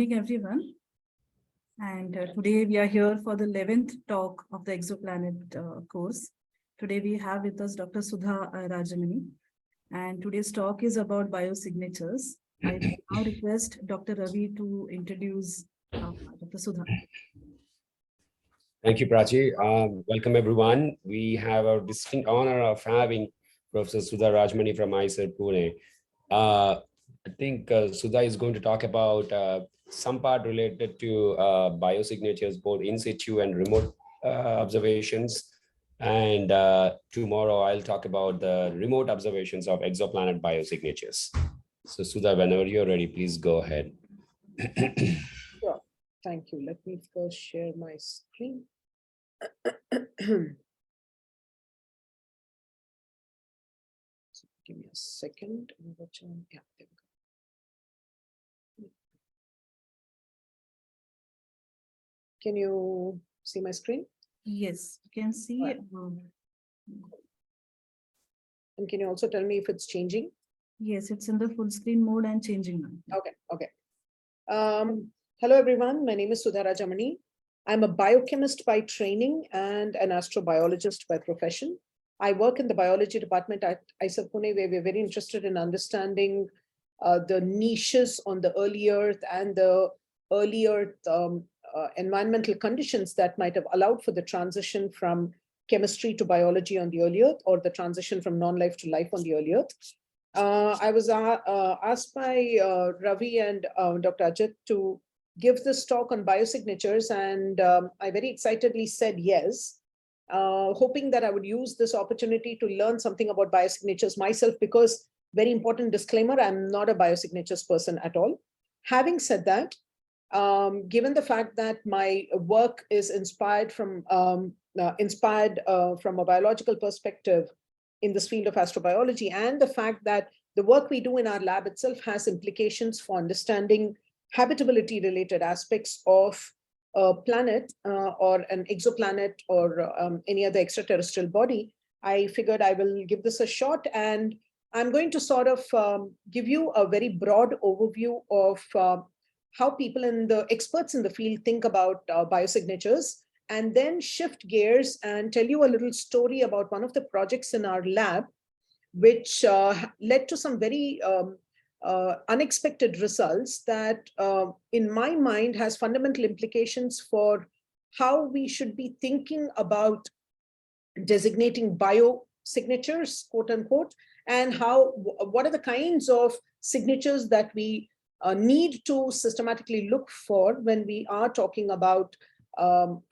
Good evening, everyone. And today we are here for the 11th talk of the Exoplanet course. Today we have with us Dr. Sudha Rajamani. And today's talk is about biosignatures. I now request Dr. Ravi to introduce Dr. Sudha. Thank you, Prachi. Welcome, everyone. We have a distinct honor of having Professor Sudha Rajamani from IISER, Pune. I think Sudha is going to talk about some part related to biosignatures, both in situ and remote observations. And tomorrow I'll talk about the remote observations of exoplanet biosignatures. So Sudha, whenever you're ready, please go ahead. Sure. Thank you. Let me first share my screen. So give me a second. Yeah, there we go. Can you see my screen? Yes, you can see. Right. And can you also tell me if it's changing? Yes, it's in the full screen mode and changing now. Okay. Hello, everyone. My name is Sudha Rajamani. I'm a biochemist by training and an astrobiologist by profession. I work in the biology department at IISER Pune, where we're very interested in understanding the niches on the early Earth and the early Earth environmental conditions that might have allowed for the transition from chemistry to biology on the early Earth, or the transition from non-life to life on the early Earth. I was asked by Ravi and Dr. Ajit to give this talk on biosignatures, and I very excitedly said yes, hoping that I would use this opportunity to learn something about biosignatures myself, because, very important disclaimer, I'm not a biosignatures person at all. Having said that, given the fact that my work is inspired from a biological perspective in this field of astrobiology, and the fact that the work we do in our lab itself has implications for understanding habitability related aspects of a planet or an exoplanet or any other extraterrestrial body, I figured I will give this a shot, and I'm going to sort of give you a very broad overview of how people and the experts in the field think about biosignatures, and then shift gears and tell you a little story about one of the projects in our lab, which led to some very unexpected results that, in my mind, has fundamental implications for how we should be thinking about designating biosignatures, quote unquote, and what are the kinds of signatures that we need to systematically look for when we are talking about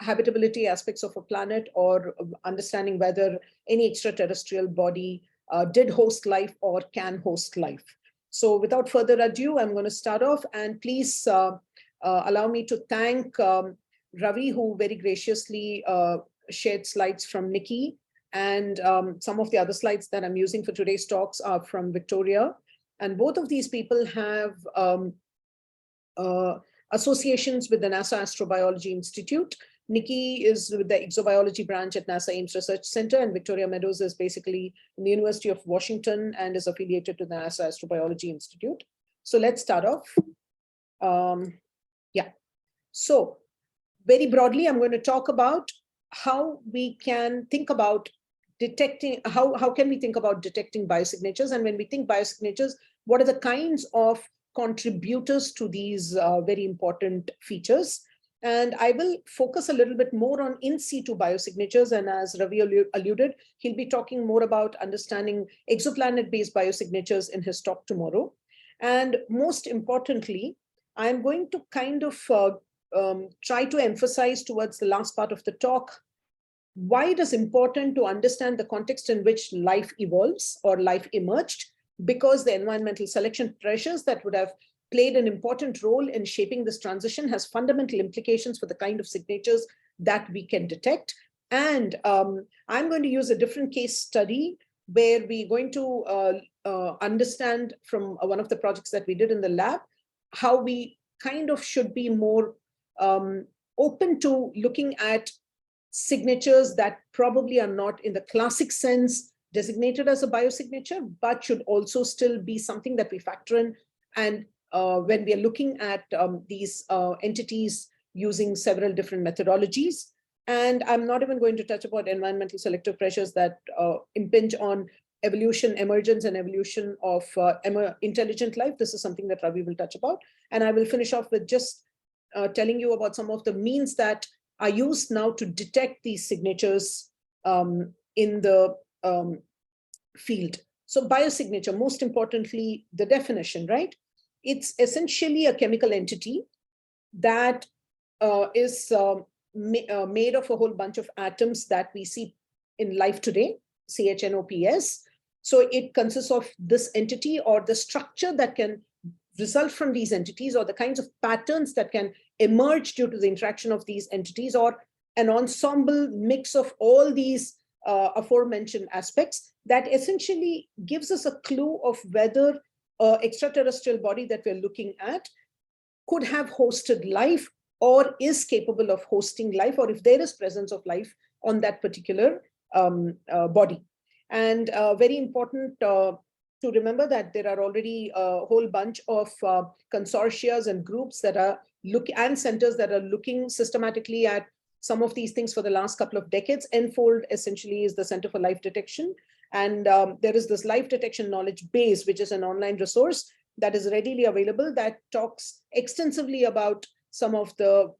habitability aspects of a planet, or understanding whether any extraterrestrial body did host life or can host life. So without further ado, I'm going to start off, and please allow me to thank Ravi, who very graciously shared slides from Nikki, and some of the other slides that I'm using for today's talks are from Victoria. And both of these people have associations with the NASA Astrobiology Institute. Nikki is with the exobiology branch at NASA Ames Research Center, and Victoria Meadows is basically in the University of Washington and is affiliated to the NASA Astrobiology Institute. So let's start off. So very broadly, I'm going to talk about how we can think about detecting, how can we think about detecting biosignatures, and when we think biosignatures, what are the kinds of contributors to these very important features. And I will focus a little bit more on in-situ biosignatures, and as Ravi alluded, he'll be talking more about understanding exoplanet-based biosignatures in his talk tomorrow. And most importantly, I'm going to kind of try to emphasize towards the last part of the talk why it is important to understand the context in which life evolves or life emerged, because the environmental selection pressures that would have played an important role in shaping this transition has fundamental implications for the kind of signatures that we can detect. And I'm going to use a different case study where we're going to understand from one of the projects that we did in the lab, how we kind of should be more open to looking at signatures that probably are not in the classic sense designated as a biosignature, but should also still be something that we factor in and when we are looking at these entities using several different methodologies. And I'm not even going to touch about environmental selective pressures that impinge on evolution, emergence and evolution of intelligent life. This is something that Ravi will touch about. And I will finish off with just telling you about some of the means that are used now to detect these signatures in the field. So biosignature, most importantly, the definition, right? It's essentially a chemical entity that is made of a whole bunch of atoms that we see in life today, CHNOPS. So it consists of this entity or the structure that can result from these entities, or the kinds of patterns that can emerge due to the interaction of these entities, or an ensemble mix of all these aforementioned aspects that essentially gives us a clue of whether an extraterrestrial body that we're looking at could have hosted life or is capable of hosting life, or if there is presence of life on that particular body. And very important to remember that there are already a whole bunch of consortia and groups that are and centers that are looking systematically at some of these things for the last couple of decades. Enfold essentially is the Center for Life Detection. And there is this Life Detection Knowledge Base, which is an online resource that is readily available that talks extensively about some of the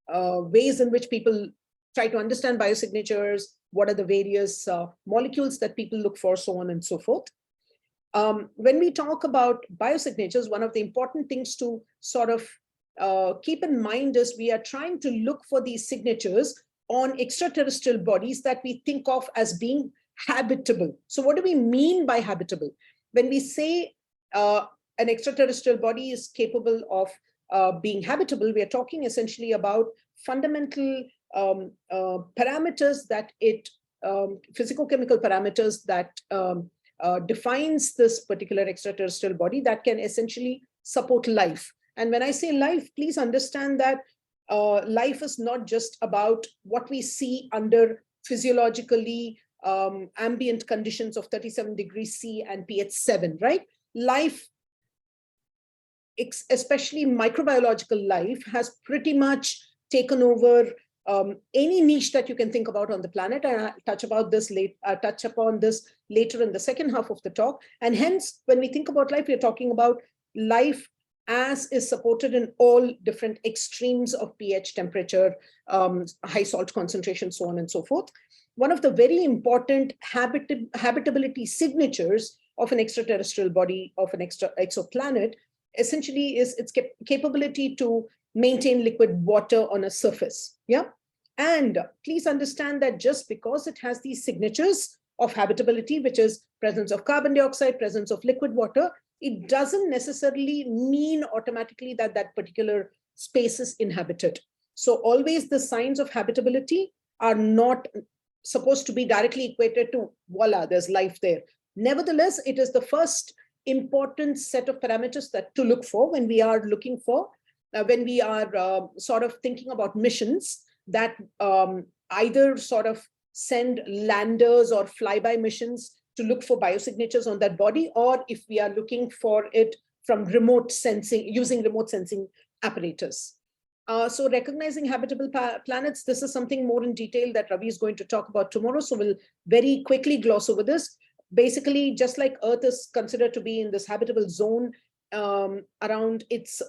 ways in which people try to understand biosignatures, what are the various molecules that people look for, so on and so forth. When we talk about biosignatures, one of the important things to sort of keep in mind is we are trying to look for these signatures on extraterrestrial bodies that we think of as being habitable. So what do we mean by habitable? When we say an extraterrestrial body is capable of being habitable, we are talking essentially about fundamental parameters that physicochemical parameters that defines this particular extraterrestrial body that can essentially support life. And when I say life, please understand that life is not just about what we see under physiologically ambient conditions of 37 degrees C and pH 7, right? Life, especially microbiological life, has pretty much taken over any niche that you can think about on the planet. And I'll touch upon this later in the second half of the talk. And hence, when we think about life, we're talking about life as is supported in all different extremes of pH, temperature, high salt concentration, so on and so forth. One of the very important habitability signatures of an extraterrestrial body, of an exoplanet, essentially is its capability to maintain liquid water on a surface. Yeah. And please understand that just because it has these signatures of habitability, which is presence of carbon dioxide, presence of liquid water, it doesn't necessarily mean automatically that that particular space is inhabited. So always the signs of habitability are not supposed to be directly equated to voila, there's life there. Nevertheless, it is the first important set of parameters that to look for when we are looking for, when we are sort of thinking about missions that either sort of send landers or flyby missions to look for biosignatures on that body, or if we are looking for it from remote sensing, using remote sensing apparatus. So recognizing habitable planets, this is something more in detail that Ravi is going to talk about tomorrow. So we'll very quickly gloss over this. Basically, just like Earth is considered to be in this habitable zone around its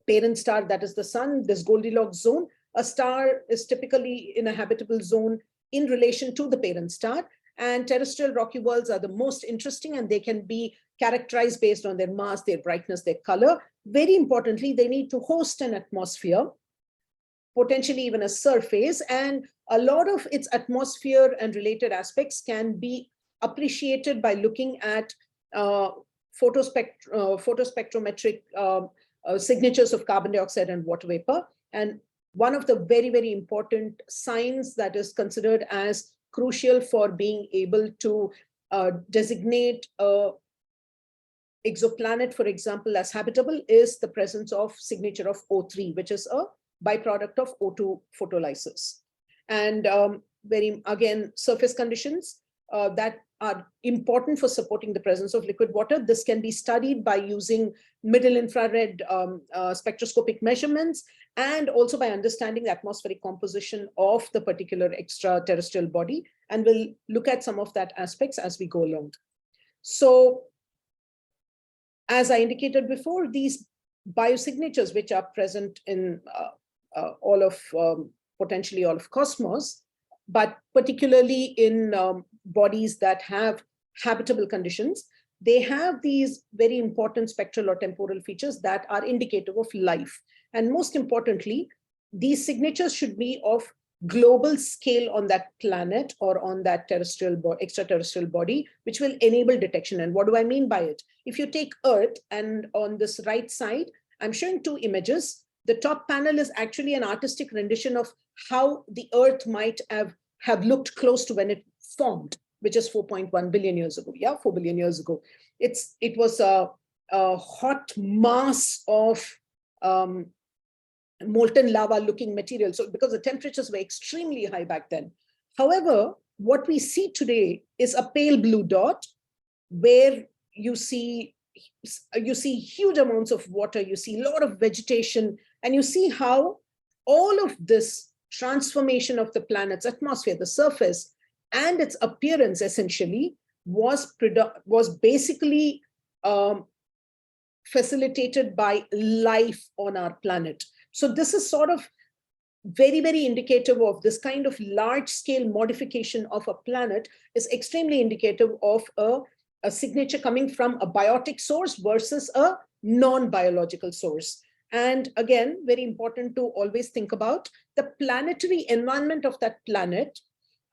parent star, that is the sun, this Goldilocks zone, a star is typically in a habitable zone in relation to the parent star. And terrestrial rocky worlds are the most interesting, and they can be characterized based on their mass, their brightness, their color. Very importantly, they need to host an atmosphere, potentially even a surface, and a lot of its atmosphere and related aspects can be appreciated by looking at photospectrometric signatures of carbon dioxide and water vapor. And one of the very, very important signs that is considered as crucial for being able to designate an exoplanet, for example, as habitable is the presence of signature of O3, which is a byproduct of O2 photolysis. And again, surface conditions. that are important for supporting the presence of liquid water. This can be studied by using middle infrared spectroscopic measurements, and also by understanding the atmospheric composition of the particular extraterrestrial body. And we'll look at some of that aspects as we go along. So, as I indicated before, these biosignatures, which are present in all of potentially all of cosmos, but particularly in bodies that have habitable conditions, they have these very important spectral or temporal features that are indicative of life. And most importantly, these signatures should be of global scale on that planet or on that extraterrestrial body, which will enable detection. And what do I mean by it? If you take Earth, and on this right side, I'm showing two images. The top panel is actually an artistic rendition of how the Earth might have looked close to when it formed, which is 4.1 billion years ago. Yeah, 4 billion years ago. It was a hot mass of molten lava looking material. So because the temperatures were extremely high back then. However, what we see today is a pale blue dot where you see huge amounts of water, you see a lot of vegetation, and you see how all of this transformation of the planet's atmosphere, the surface, and its appearance essentially was basically facilitated by life on our planet. So this is sort of very, very indicative of this kind of large scale modification of a planet is extremely indicative of a signature coming from a biotic source versus a non-biological source. And again, very important to always think about the planetary environment of that planet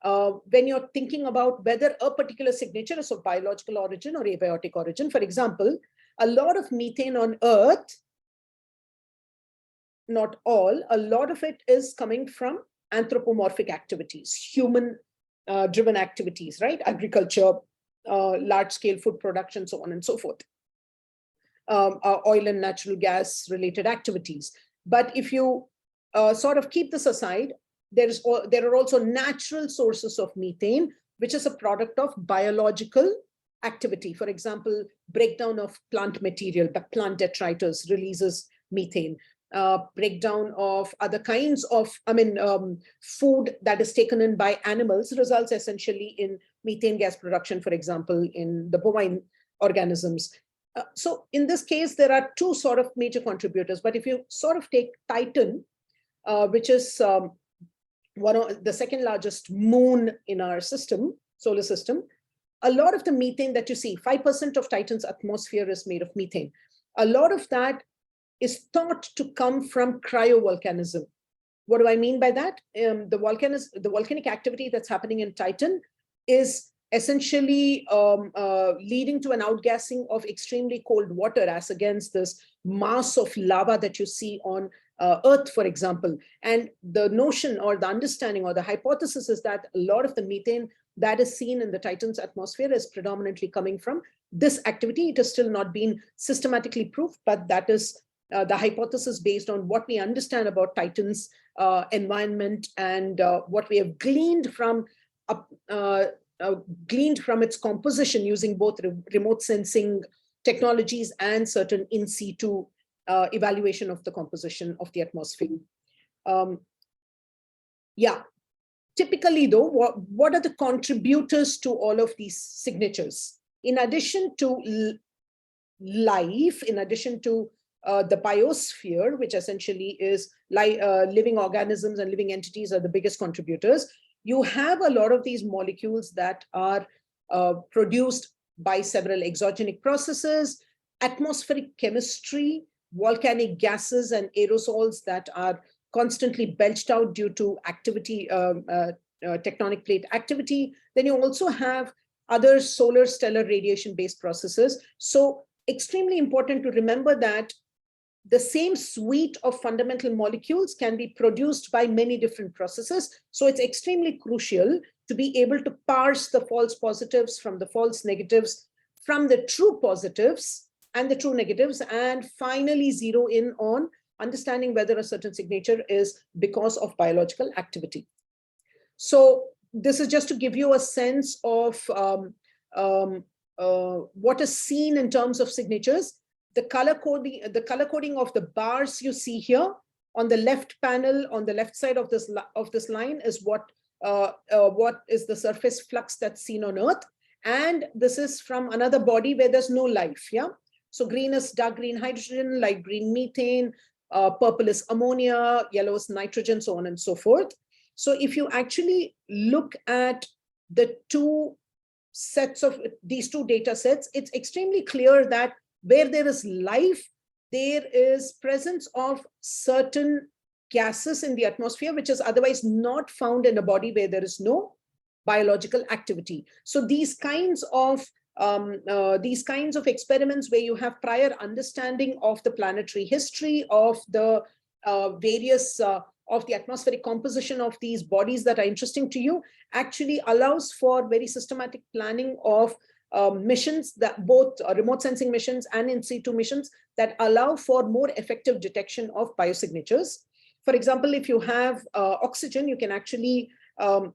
when you're thinking about whether a particular signature is of biological origin or abiotic origin. For example, a lot of methane on Earth, not all, a lot of it is coming from anthropomorphic activities, human driven activities, right? Agriculture, large scale food production, so on and so forth. Oil and natural gas related activities. But if you sort of keep this aside, there are also natural sources of methane, which is a product of biological activity. For example, breakdown of plant material, the plant detritus releases methane. Breakdown of other kinds of, food that is taken in by animals results essentially in methane gas production, for example, in the bovine organisms. So in this case, there are two sort of major contributors. But if you sort of take Titan, which is one of the second largest moon in our system, solar system, a lot of the methane that you see, 5% of Titan's atmosphere is made of methane. A lot of that is thought to come from cryovolcanism. What do I mean by that? The volcanic activity that's happening in Titan is essentially leading to an outgassing of extremely cold water as against this mass of lava that you see on Earth, for example. And the notion or the understanding or the hypothesis is that a lot of the methane that is seen in the Titan's atmosphere is predominantly coming from this activity. It has still not been systematically proved, but that is the hypothesis based on what we understand about Titan's environment and what we have gleaned from its composition using both remote sensing technologies and certain in situ evaluation of the composition of the atmosphere. Typically though, what are the contributors to all of these signatures? In addition to life, in addition to the biosphere, which essentially is living organisms and living entities are the biggest contributors, you have a lot of these molecules that are produced by several exogenic processes, atmospheric chemistry, volcanic gases and aerosols that are constantly belched out due to activity, tectonic plate activity. Then you also have other solar stellar radiation-based processes. So extremely important to remember that the same suite of fundamental molecules can be produced by many different processes. So it's extremely crucial to be able to parse the false positives from the false negatives, from the true positives and the true negatives, and finally zero in on understanding whether a certain signature is because of biological activity. So this is just to give you a sense of what is seen in terms of signatures. The color coding of the bars you see here on the left panel, on the left side of this line is what is the surface flux that's seen on Earth. And this is from another body where there's no life. Yeah. So green is dark green hydrogen, light green methane, purple is ammonia, yellow is nitrogen, so on and so forth. So if you actually look at the two sets of these two data sets, it's extremely clear that where there is life, there is presence of certain gases in the atmosphere, which is otherwise not found in a body where there is no biological activity. So these kinds of experiments where you have prior understanding of the planetary history, of the various of the atmospheric composition of these bodies that are interesting to you, actually allows for very systematic planning of missions, that both remote sensing missions and in situ missions, that allow for more effective detection of biosignatures. For example, if you have oxygen, you can actually have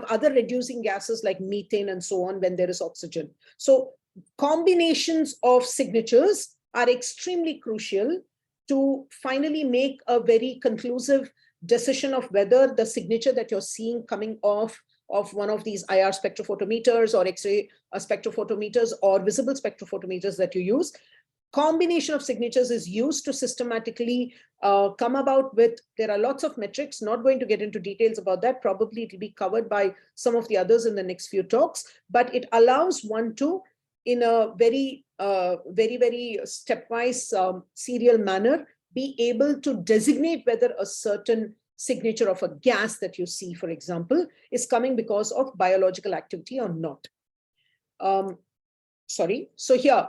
other reducing gases like methane and so on when there is oxygen. So combinations of signatures are extremely crucial to finally make a very conclusive decision of whether the signature that you're seeing coming off of one of these IR spectrophotometers or X-ray spectrophotometers or visible spectrophotometers that you use, combination of signatures is used to systematically come about with, there are lots of metrics, not going to get into details about that. Probably it will be covered by some of the others in the next few talks, but it allows one to, in a very stepwise serial manner, be able to designate whether a certain signature of a gas that you see, for example, is coming because of biological activity or not. Sorry. So here,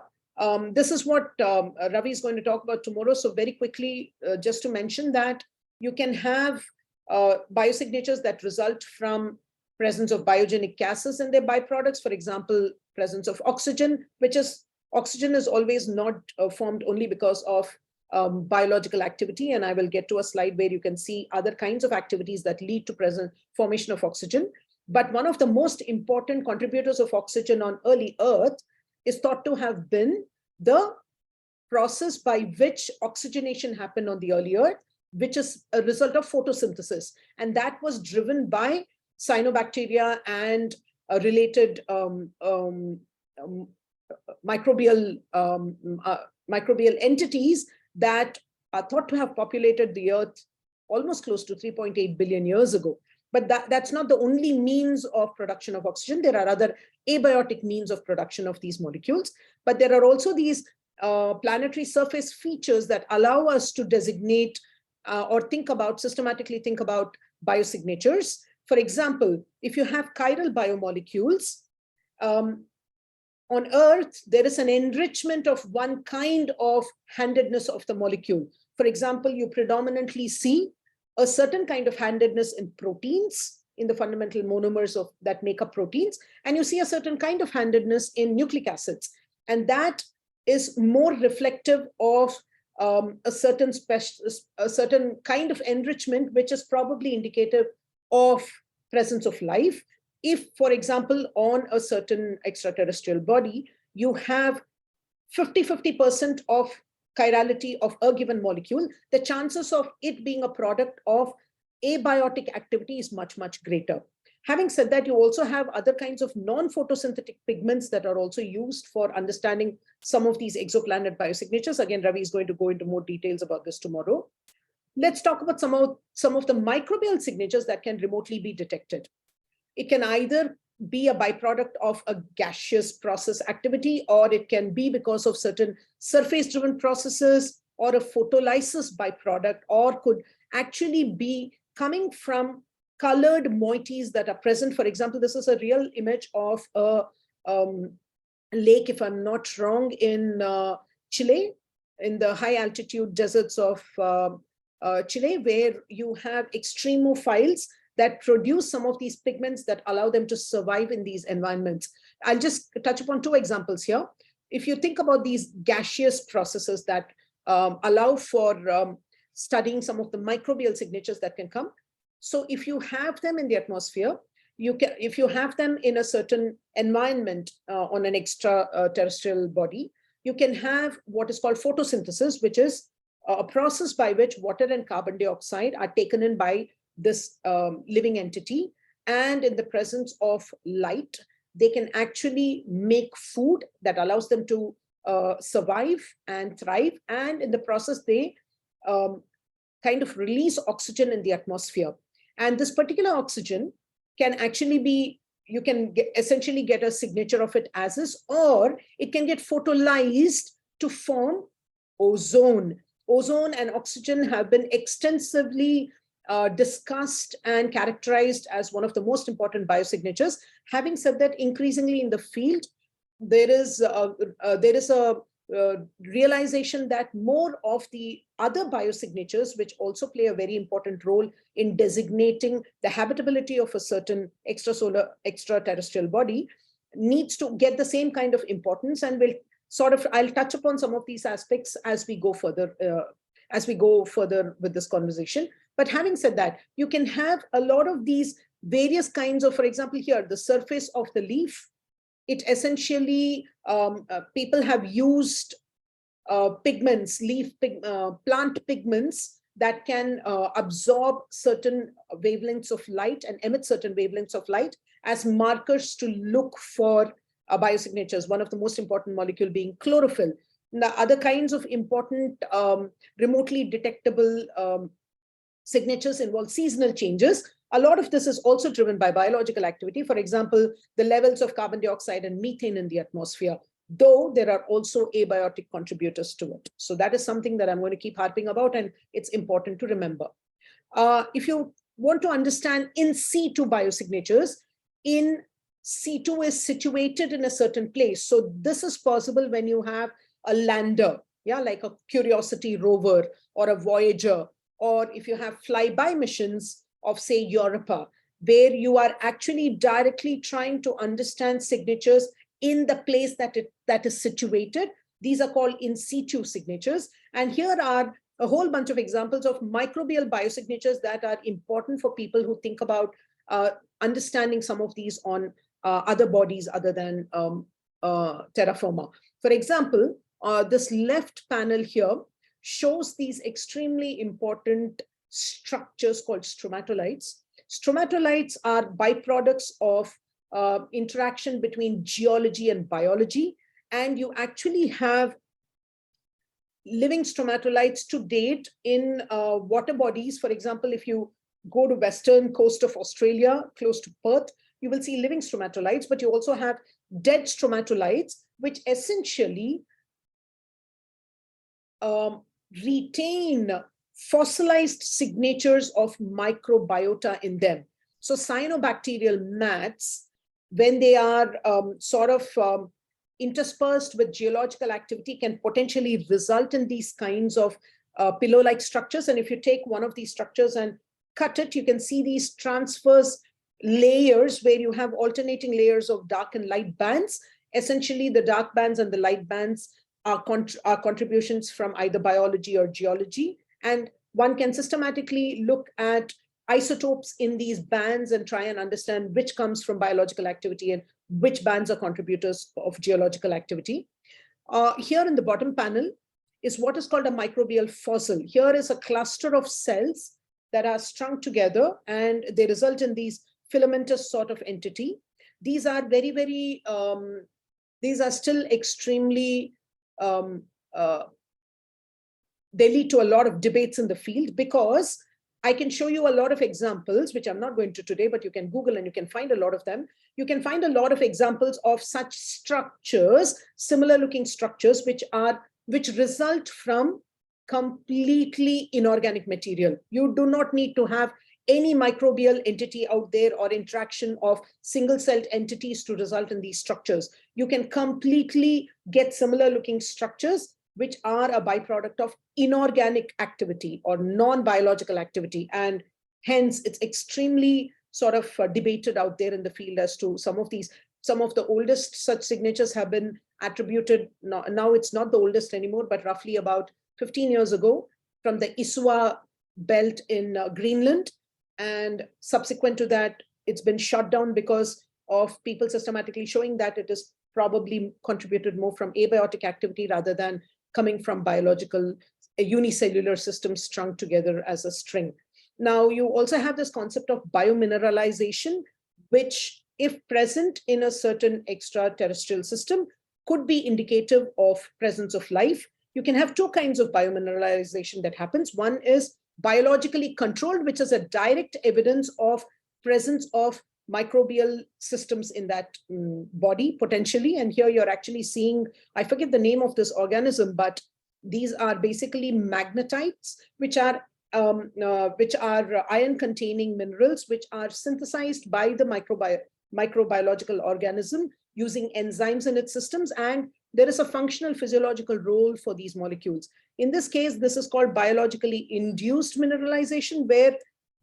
this is what Ravi is going to talk about tomorrow. So very quickly, just to mention that you can have biosignatures that result from presence of biogenic gases and their byproducts. For example, presence of oxygen, oxygen is always not formed only because of biological activity. And I will get to a slide where you can see other kinds of activities that lead to formation of oxygen. But one of the most important contributors of oxygen on early Earth is thought to have been the process by which oxygenation happened on the early Earth, which is a result of photosynthesis. And that was driven by cyanobacteria and related microbial entities that are thought to have populated the Earth almost close to 3.8 billion years ago. But that's not the only means of production of oxygen. There are other abiotic means of production of these molecules, but there are also these planetary surface features that allow us to designate or systematically think about biosignatures. For example, if you have chiral biomolecules, on Earth, there is an enrichment of one kind of handedness of the molecule. For example, you predominantly see a certain kind of handedness in proteins, in the fundamental monomers that make up proteins, and you see a certain kind of handedness in nucleic acids. And that is more reflective of a certain kind of enrichment, which is probably indicative of presence of life. If, for example, on a certain extraterrestrial body, you have 50% of chirality of a given molecule, the chances of it being a product of abiotic activity is much, much greater. Having said that, you also have other kinds of non-photosynthetic pigments that are also used for understanding some of these exoplanet biosignatures. Again, Ravi is going to go into more details about this tomorrow. Let's talk about some of the microbial signatures that can remotely be detected. It can either be a byproduct of a gaseous process activity, or it can be because of certain surface-driven processes, or a photolysis byproduct, or could actually be coming from colored moieties that are present. For example, this is a real image of a lake, if I'm not wrong, in Chile, in the high altitude deserts of Chile, where you have extremophiles that produce some of these pigments that allow them to survive in these environments. I'll just touch upon two examples here. If you think about these gaseous processes that allow for studying some of the microbial signatures that can come, So if you have them in the atmosphere, if you have them in a certain environment on an extraterrestrial body, you can have what is called photosynthesis, which is a process by which water and carbon dioxide are taken in by this living entity. And in the presence of light, they can actually make food that allows them to survive and thrive. And in the process, they kind of release oxygen in the atmosphere. And this particular oxygen can actually be, you can essentially get a signature of it as is, or it can get photolyzed to form ozone. Ozone and oxygen have been extensively discussed and characterized as one of the most important biosignatures. Having said that, increasingly in the field, there is a realization that more of the other biosignatures, which also play a very important role in designating the habitability of a certain extraterrestrial body, needs to get the same kind of importance. And I'll touch upon some of these aspects as we go further with this conversation. But having said that, you can have a lot of these various kinds of, for example, here, the surface of the leaf. It essentially, people have used pigments, plant pigments that can absorb certain wavelengths of light and emit certain wavelengths of light as markers to look for biosignatures, one of the most important molecule being chlorophyll. The other kinds of important remotely detectable signatures involve seasonal changes. A lot of this is also driven by biological activity. For example, the levels of carbon dioxide and methane in the atmosphere, though there are also abiotic contributors to it. So that is something that I'm going to keep harping about, and it's important to remember. If you want to understand in situ biosignatures, in situ is situated in a certain place. So this is possible when you have a lander, like a Curiosity rover or a Voyager, or if you have flyby missions of, say, Europa, where you are actually directly trying to understand signatures in the place that is situated. These are called in situ signatures. And here are a whole bunch of examples of microbial biosignatures that are important for people who think about understanding some of these on other bodies other than terra firma. For example, this left panel here shows these extremely important structures called stromatolites. Stromatolites are byproducts of interaction between geology and biology. And you actually have living stromatolites to date in water bodies. For example, if you go to western coast of Australia, close to Perth, you will see living stromatolites, but you also have dead stromatolites, which essentially retain fossilized signatures of microbiota in them. So cyanobacterial mats, when they are interspersed with geological activity, can potentially result in these kinds of pillow-like structures. And if you take one of these structures and cut it, you can see these transverse layers where you have alternating layers of dark and light bands. Essentially, the dark bands and the light bands are contributions from either biology or geology. And one can systematically look at isotopes in these bands and try and understand which comes from biological activity and which bands are contributors of geological activity. Here in the bottom panel is what is called a microbial fossil. Here is a cluster of cells that are strung together and they result in these filamentous sort of entity. These are very, very, these are still extremely, they lead to a lot of debates in the field, because I can show you a lot of examples, which I'm not going to today, but you can Google and you can find a lot of them. You can find a lot of examples of such structures, similar looking structures, which result from completely inorganic material. You do not need to have any microbial entity out there or interaction of single-celled entities to result in these structures. You can completely get similar looking structures which are a byproduct of inorganic activity or non-biological activity. And hence it's extremely sort of debated out there in the field as to some of the oldest such signatures have been attributed. Now it's not the oldest anymore, but roughly about 15 years ago from the IISER belt in Greenland. And subsequent to that, it's been shut down because of people systematically showing that it is probably contributed more from abiotic activity rather than coming from biological unicellular systems strung together as a string. Now, you also have this concept of biomineralization, which, if present in a certain extraterrestrial system, could be indicative of presence of life. You can have two kinds of biomineralization that happens. One is biologically controlled, which is a direct evidence of presence of microbial systems in that body potentially. And here you're actually seeing, I forget the name of this organism, but these are basically magnetites, which are iron-containing minerals, which are synthesized by the microbiological organism using enzymes in its systems. And there is a functional physiological role for these molecules. In this case, this is called biologically induced mineralization, where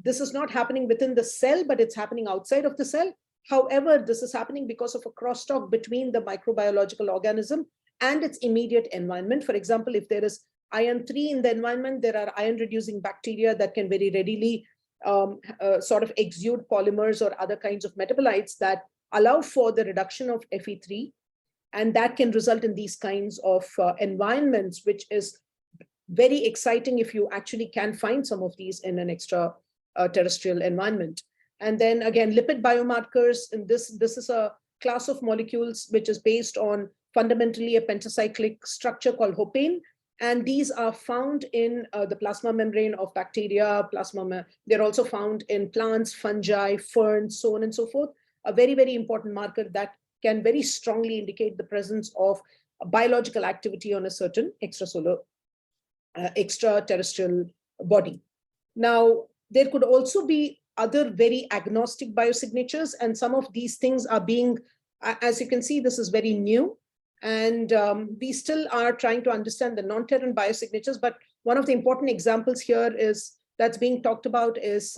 this is not happening within the cell, but it's happening outside of the cell. However, this is happening because of a crosstalk between the microbiological organism and its immediate environment. For example, if there is iron 3 in the environment, there are iron-reducing bacteria that can very readily sort of exude polymers or other kinds of metabolites that allow for the reduction of Fe3. And that can result in these kinds of environments, which is very exciting if you actually can find some of these in an extraterrestrial environment. And then again, lipid biomarkers, and this is a class of molecules which is based on fundamentally a pentacyclic structure called hopane. And these are found in the plasma membrane of bacteria, they're also found in plants, fungi, ferns, so on and so forth. A very, very important marker that can very strongly indicate the presence of biological activity on a certain extraterrestrial body. Now, there could also be other very agnostic biosignatures, and some of these things are being, as you can see, this is very new. And we still are trying to understand the non-terran biosignatures, but one of the important examples here that's being talked about is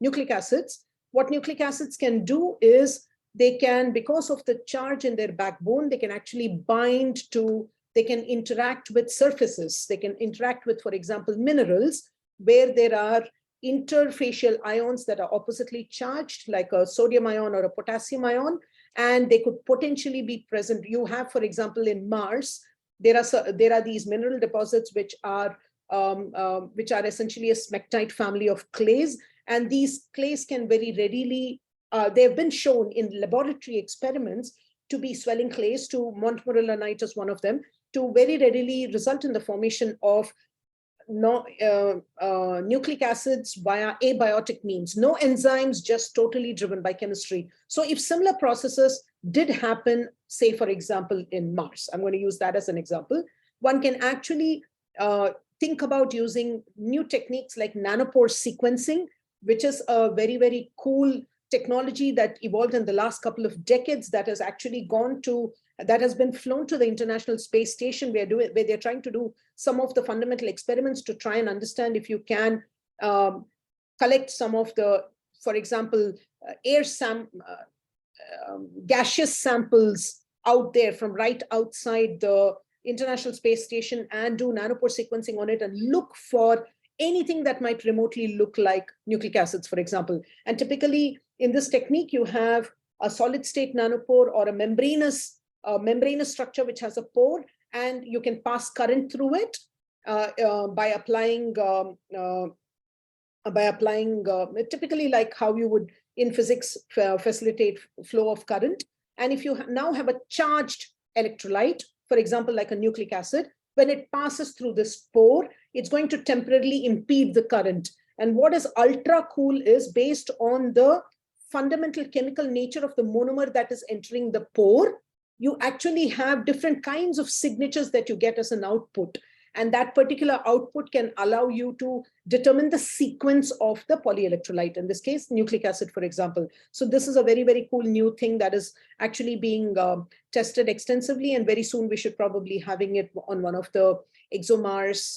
nucleic acids. What nucleic acids can do is they can, because of the charge in their backbone, they can actually bind to, they can interact with surfaces. They can interact with, for example, minerals where there are interfacial ions that are oppositely charged, like a sodium ion or a potassium ion, and they could potentially be present. You have, for example, in Mars, there are these mineral deposits which are essentially a smectite family of clays, and these clays can very readily, they have been shown in laboratory experiments to be swelling clays, to montmorillonite is one of them, to very readily result in the formation of nucleic acids via abiotic means, no enzymes, just totally driven by chemistry. So if similar processes did happen, say, for example, in Mars, I'm going to use that as an example, one can actually think about using new techniques like nanopore sequencing, which is a very, very cool technology that evolved in the last couple of decades that has actually that has been flown to the International Space Station, where they're trying to do some of the fundamental experiments to try and understand if you can collect some of the, for example, gaseous samples out there from right outside the International Space Station and do nanopore sequencing on it and look for anything that might remotely look like nucleic acids, for example. And typically in this technique, you have a solid state nanopore or a membranous structure which has a pore, and you can pass current through it by applying typically like how you would in physics facilitate flow of current. And if you now have a charged electrolyte, for example, like a nucleic acid, when it passes through this pore, it's going to temporarily impede the current. And what is ultra cool is based on the fundamental chemical nature of the monomer that is entering the pore, you actually have different kinds of signatures that you get as an output. And that particular output can allow you to determine the sequence of the polyelectrolyte, in this case, nucleic acid, for example. So this is a very, very cool new thing that is actually being tested extensively. And very soon we should probably having it on one of the ExoMars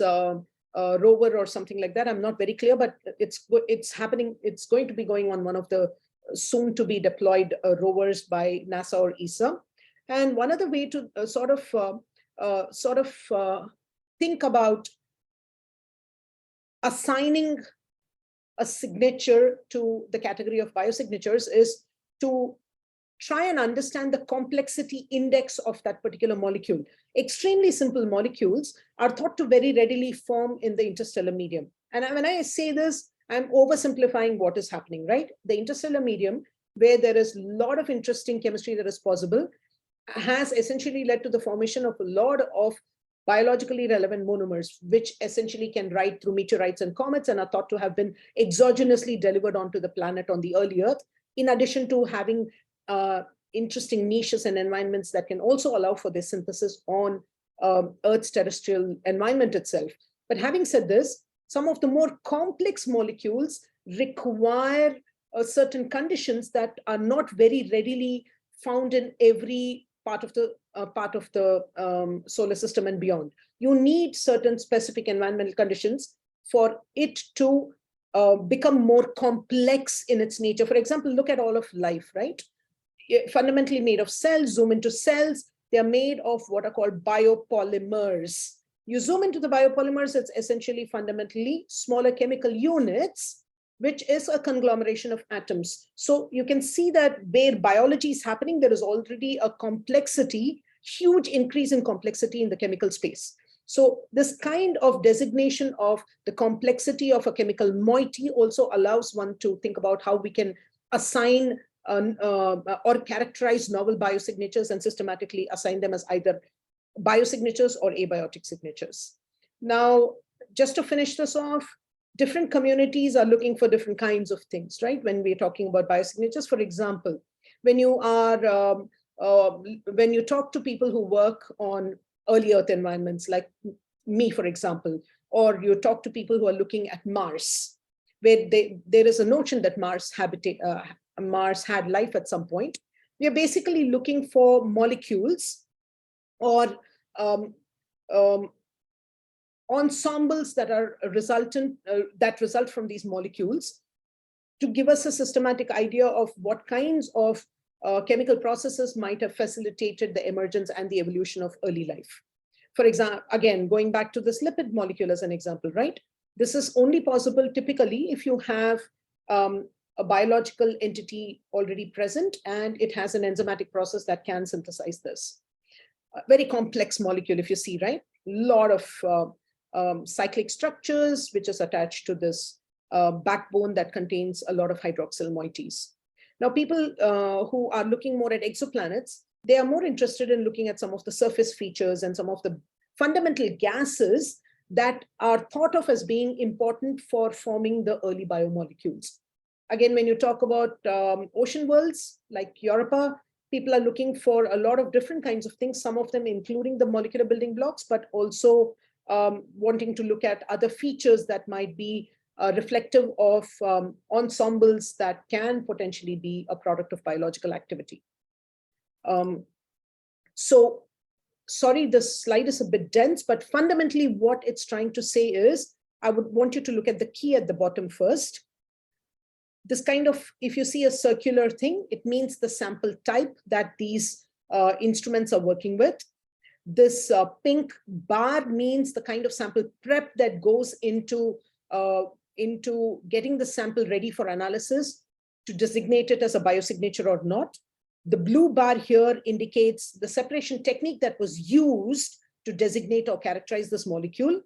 rover or something like that. I'm not very clear, but it's happening. It's going to be going on one of the soon to be deployed rovers by NASA or IISER. And one other way to think about assigning a signature to the category of biosignatures is to try and understand the complexity index of that particular molecule. Extremely simple molecules are thought to very readily form in the interstellar medium. And when I say this, I'm oversimplifying what is happening, right? The interstellar medium, where there is a lot of interesting chemistry that is possible, has essentially led to the formation of a lot of biologically relevant monomers, which essentially can ride through meteorites and comets and are thought to have been exogenously delivered onto the planet on the early Earth, in addition to having interesting niches and environments that can also allow for this synthesis on Earth's terrestrial environment itself. But having said this, some of the more complex molecules require certain conditions that are not very readily found in every part of the solar system and beyond. You need certain specific environmental conditions for it to become more complex in its nature. For example, look at all of life, right? Fundamentally made of cells. Zoom into cells. They are made of what are called biopolymers. You zoom into the biopolymers, it's essentially fundamentally smaller chemical units, which is a conglomeration of atoms. So you can see that where biology is happening, there is already a complexity, huge increase in complexity in the chemical space. So this kind of designation of the complexity of a chemical moiety also allows one to think about how we can assign or characterize novel biosignatures and systematically assign them as either biosignatures or abiotic signatures. Now, just to finish this off, different communities are looking for different kinds of things, right? When we're talking about biosignatures, for example, when you talk to people who work on early Earth environments, like me, for example, or you talk to people who are looking at Mars, where there is a notion that Mars had life at some point. We are basically looking for molecules or ensembles that are that result from these molecules to give us a systematic idea of what kinds of chemical processes might have facilitated the emergence and the evolution of early life. For example, again, going back to this lipid molecule as an example, right? This is only possible typically if you have a biological entity already present and it has an enzymatic process that can synthesize this. A very complex molecule, if you see, right? A lot of cyclic structures, which is attached to this backbone that contains a lot of hydroxyl moieties. Now, people who are looking more at exoplanets, they are more interested in looking at some of the surface features and some of the fundamental gases that are thought of as being important for forming the early biomolecules. Again, when you talk about ocean worlds like Europa, people are looking for a lot of different kinds of things, some of them including the molecular building blocks, but also wanting to look at other features that might be reflective of ensembles that can potentially be a product of biological activity. So, sorry, this slide is a bit dense, but fundamentally what it's trying to say is, I would want you to look at the key at the bottom first. This kind of, if you see a circular thing, it means the sample type that these instruments are working with. This pink bar means the kind of sample prep that goes into getting the sample ready for analysis to designate it as a biosignature or not. The blue bar here indicates the separation technique that was used to designate or characterize this molecule.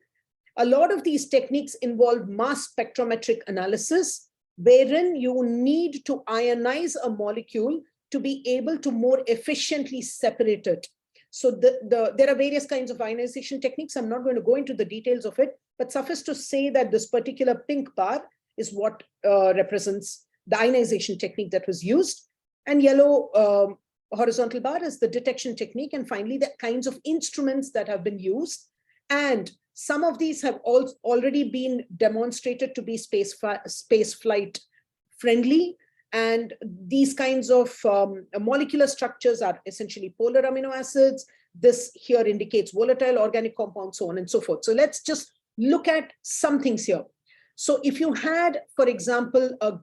A lot of these techniques involve mass spectrometric analysis, wherein you need to ionize a molecule to be able to more efficiently separate it. So there are various kinds of ionization techniques. I'm not going to go into the details of it, but suffice to say that this particular pink bar is what represents the ionization technique that was used. And yellow horizontal bar is the detection technique. And finally, the kinds of instruments that have been used. And some of these have already been demonstrated to be space flight friendly. And these kinds of molecular structures are essentially polar amino acids. This here indicates volatile organic compounds, so on and so forth. So let's just look at some things here. So if you had, for example, a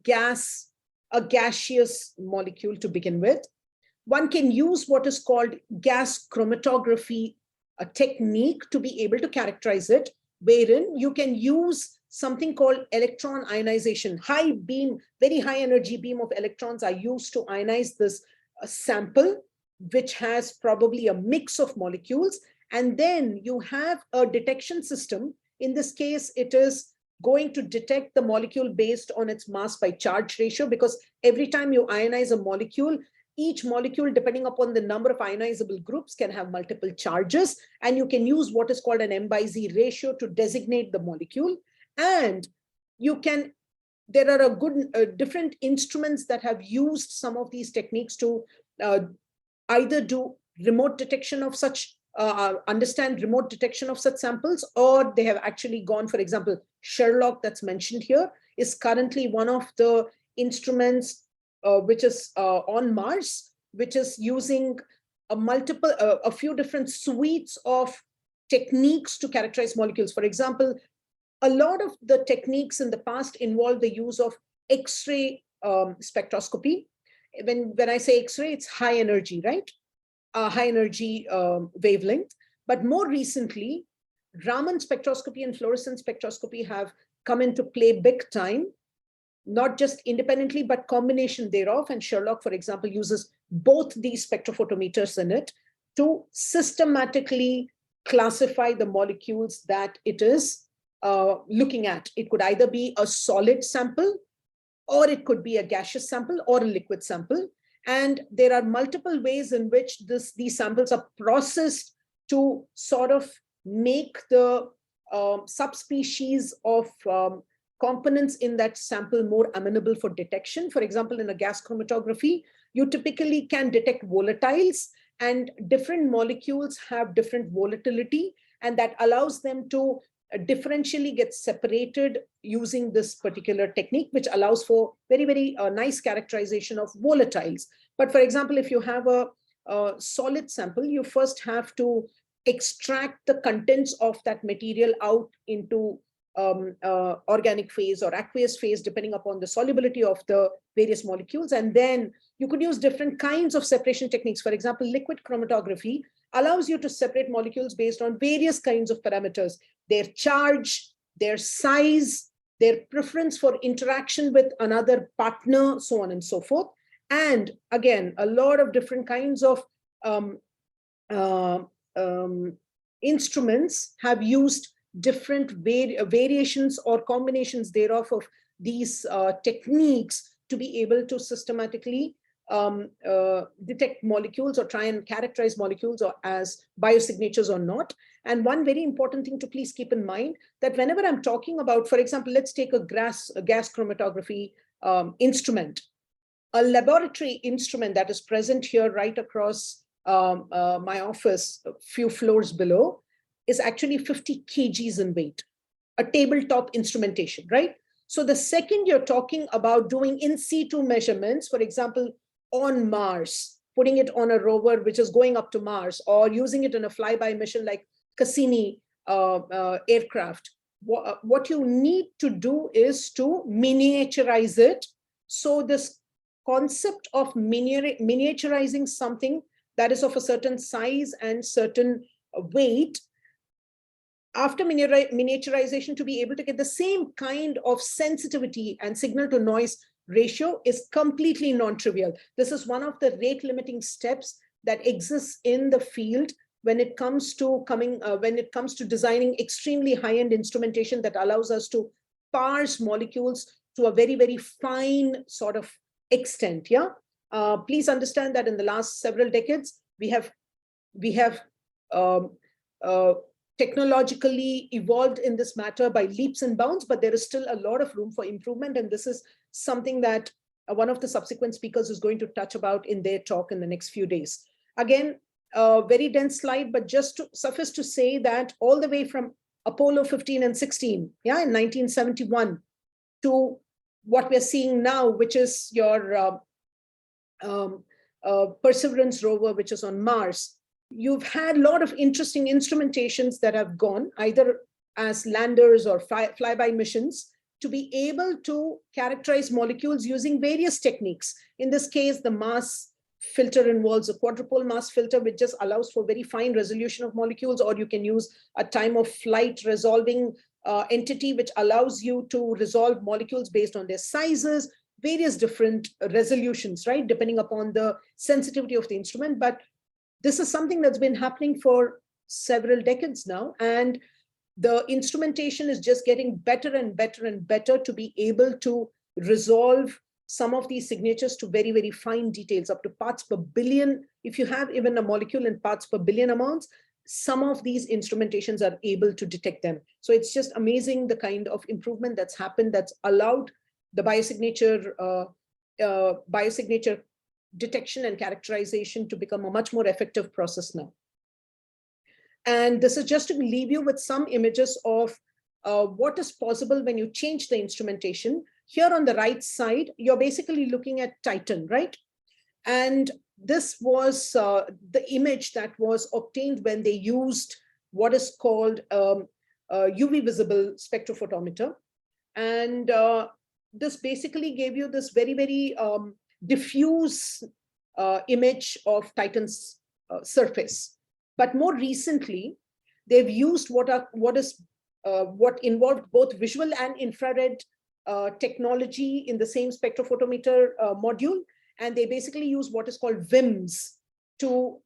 gaseous molecule to begin with, one can use what is called gas chromatography technique to be able to characterize it, wherein you can use something called electron ionization. High beam, very high energy beam of electrons are used to ionize this sample, which has probably a mix of molecules. And then you have a detection system. In this case, it is going to detect the molecule based on its mass by charge ratio, because every time you ionize a molecule, each molecule, depending upon the number of ionizable groups, can have multiple charges. And you can use what is called an M/Z ratio to designate the molecule. And there are a good different instruments that have used some of these techniques to either do remote detection of such, understand remote detection of such samples, or they have actually gone, for example, Sherlock that's mentioned here is currently one of the instruments which is on Mars, which is using a few different suites of techniques to characterize molecules. For example, a lot of the techniques in the past involved the use of X-ray spectroscopy. When I say X-ray, it's high energy, right? High energy wavelength. But more recently, Raman spectroscopy and fluorescence spectroscopy have come into play big time, not just independently, but combination thereof. And Sherlock, for example, uses both these spectrophotometers in it to systematically classify the molecules that it is looking at. It could either be a solid sample, or it could be a gaseous sample or a liquid sample. And there are multiple ways in which these samples are processed to sort of make the subspecies of components in that sample more amenable for detection. For example, in a gas chromatography, you typically can detect volatiles, and different molecules have different volatility, and that allows them to differentially get separated using this particular technique, which allows for very, very nice characterization of volatiles. But for example, if you have a solid sample, you first have to extract the contents of that material out into organic phase or aqueous phase, depending upon the solubility of the various molecules. And then you could use different kinds of separation techniques. For example, liquid chromatography allows you to separate molecules based on various kinds of parameters: their charge, their size, their preference for interaction with another partner, so on and so forth. And again, a lot of different kinds of instruments have used different variations or combinations thereof of these techniques to be able to systematically detect molecules or try and characterize molecules or as biosignatures or not. And one very important thing to please keep in mind, that whenever I'm talking about, for example, let's take a gas chromatography instrument, a laboratory instrument that is present here right across my office, a few floors below, is actually 50 kgs in weight, a tabletop instrumentation, right? So the second you're talking about doing in situ measurements, for example, on Mars, putting it on a rover which is going up to Mars, or using it in a flyby mission like Cassini aircraft, what you need to do is to miniaturize it. So this concept of miniaturizing something that is of a certain size and certain weight, after miniaturization, to be able to get the same kind of sensitivity and signal to noise ratio is completely non-trivial. This is one of the rate limiting steps that exists in the field when it comes to designing extremely high-end instrumentation that allows us to parse molecules to a very, very fine sort of extent. Yeah. Please understand that in the last several decades, we have technologically evolved in this matter by leaps and bounds, but there is still a lot of room for improvement. And this is something that one of the subsequent speakers is going to touch about in their talk in the next few days. Again, a very dense slide, but just to suffice to say that all the way from Apollo 15 and 16, yeah, in 1971, to what we're seeing now, which is your Perseverance rover, which is on Mars, you've had a lot of interesting instrumentations that have gone either as landers or flyby missions to be able to characterize molecules using various techniques. In this case, the mass filter involves a quadrupole mass filter, which just allows for very fine resolution of molecules, or you can use a time of flight resolving entity which allows you to resolve molecules based on their sizes, various different resolutions, right, depending upon the sensitivity of the instrument. But this is something that's been happening for several decades now, and the instrumentation is just getting better and better and better to be able to resolve some of these signatures to very, very fine details, up to parts per billion. If you have even a molecule in parts per billion amounts, some of these instrumentations are able to detect them. So it's just amazing the kind of improvement that's happened, that's allowed the biosignature detection and characterization to become a much more effective process now. And this is just to leave you with some images of what is possible when you change the instrumentation. Here on the right side, you're basically looking at Titan, right? And this was the image that was obtained when they used what is called UV visible spectrophotometer. And this basically gave you this very, very diffuse image of Titan's surface. But more recently, they've used what involved both visual and infrared technology in the same spectrophotometer module. And they basically use what is called VIMS to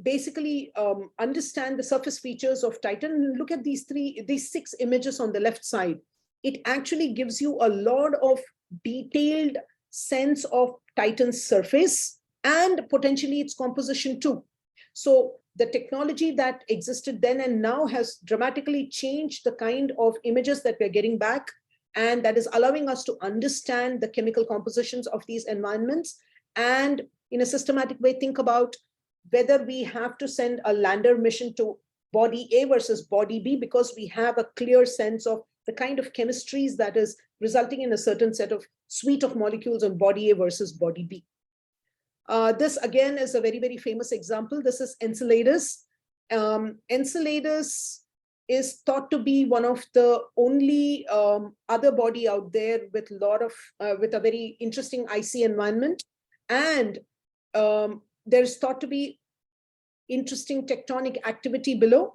basically understand the surface features of Titan. Look at these 6 images on the left side. It actually gives you a lot of detailed sense of Titan's surface and potentially its composition too. So the technology that existed then and now has dramatically changed the kind of images that we're getting back, and that is allowing us to understand the chemical compositions of these environments, and in a systematic way think about whether we have to send a lander mission to body A versus body B, because we have a clear sense of the kind of chemistries that is resulting in a certain set of suite of molecules on body A versus body B. This again is a very, very famous example. This is Enceladus. Enceladus is thought to be one of the only other body out there with a very interesting icy environment, and there's thought to be interesting tectonic activity below.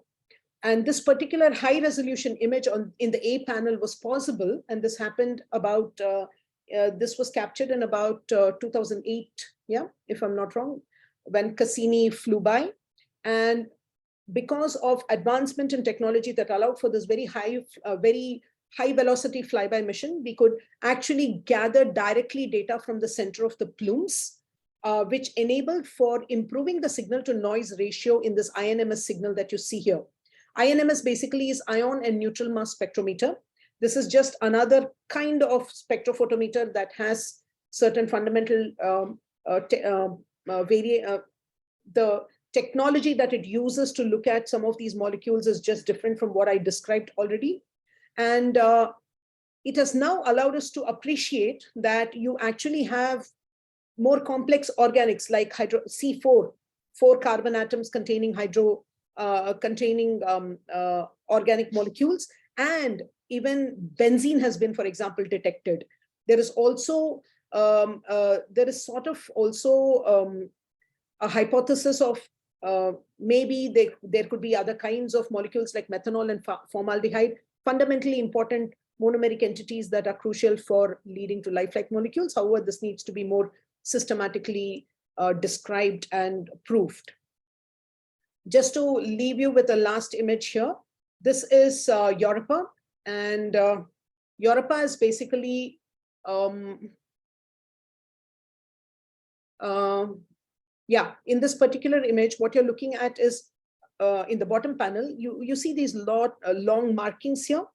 And this particular high resolution image in the A panel was possible, and this happened about this was captured in about 2008, yeah, if I'm not wrong, when Cassini flew by. And because of advancement in technology that allowed for this very high velocity flyby mission, we could actually gather directly data from the center of the plumes, which enabled for improving the signal to noise ratio in this INMS signal that you see here. INMS basically is ion and neutral mass spectrometer. This is just another kind of spectrophotometer that has certain fundamental the technology that it uses to look at some of these molecules is just different from what I described already. And it has now allowed us to appreciate that you actually have more complex organics like C4, 4 carbon atoms containing organic molecules, and even benzene has been, for example, detected. There is also there is sort of also a hypothesis of maybe there could be other kinds of molecules like methanol and formaldehyde, fundamentally important monomeric entities that are crucial for leading to lifelike molecules. However, this needs to be more systematically described and proved. Just to leave you with a last image here, this is Europa, and Europa is basically in this particular image, what you're looking at is in the bottom panel, you see these long markings here,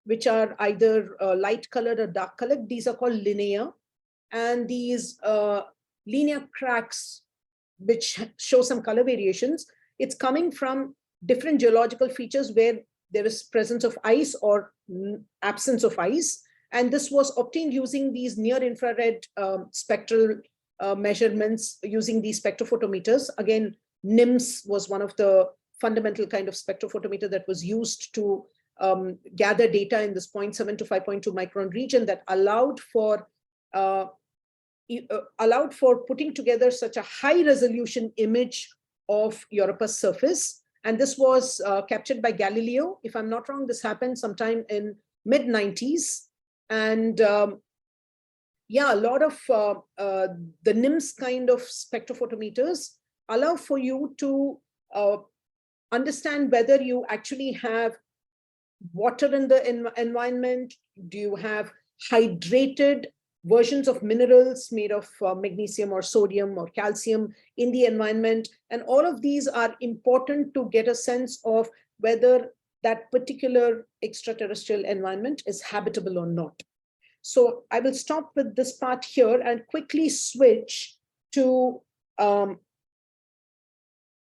which are either light colored or dark colored. These are called linea, and these linear cracks, which show some color variations, it's coming from different geological features where there is presence of ice or absence of ice. And this was obtained using these near infrared spectral measurements using these spectrophotometers. Again, NIMS was one of the fundamental kind of spectrophotometer that was used to gather data in this 0.7 to 5.2 micron region that allowed for putting together such a high resolution image of Europa's surface. And this was captured by Galileo. If I'm not wrong, this happened sometime in mid-90s. And yeah, a lot of the NIMS kind of spectrophotometers allow for you to understand whether you actually have water in the environment. Do you have hydrated versions of minerals made of magnesium or sodium or calcium in the environment? And all of these are important to get a sense of whether that particular extraterrestrial environment is habitable or not. So I will stop with this part here and quickly switch to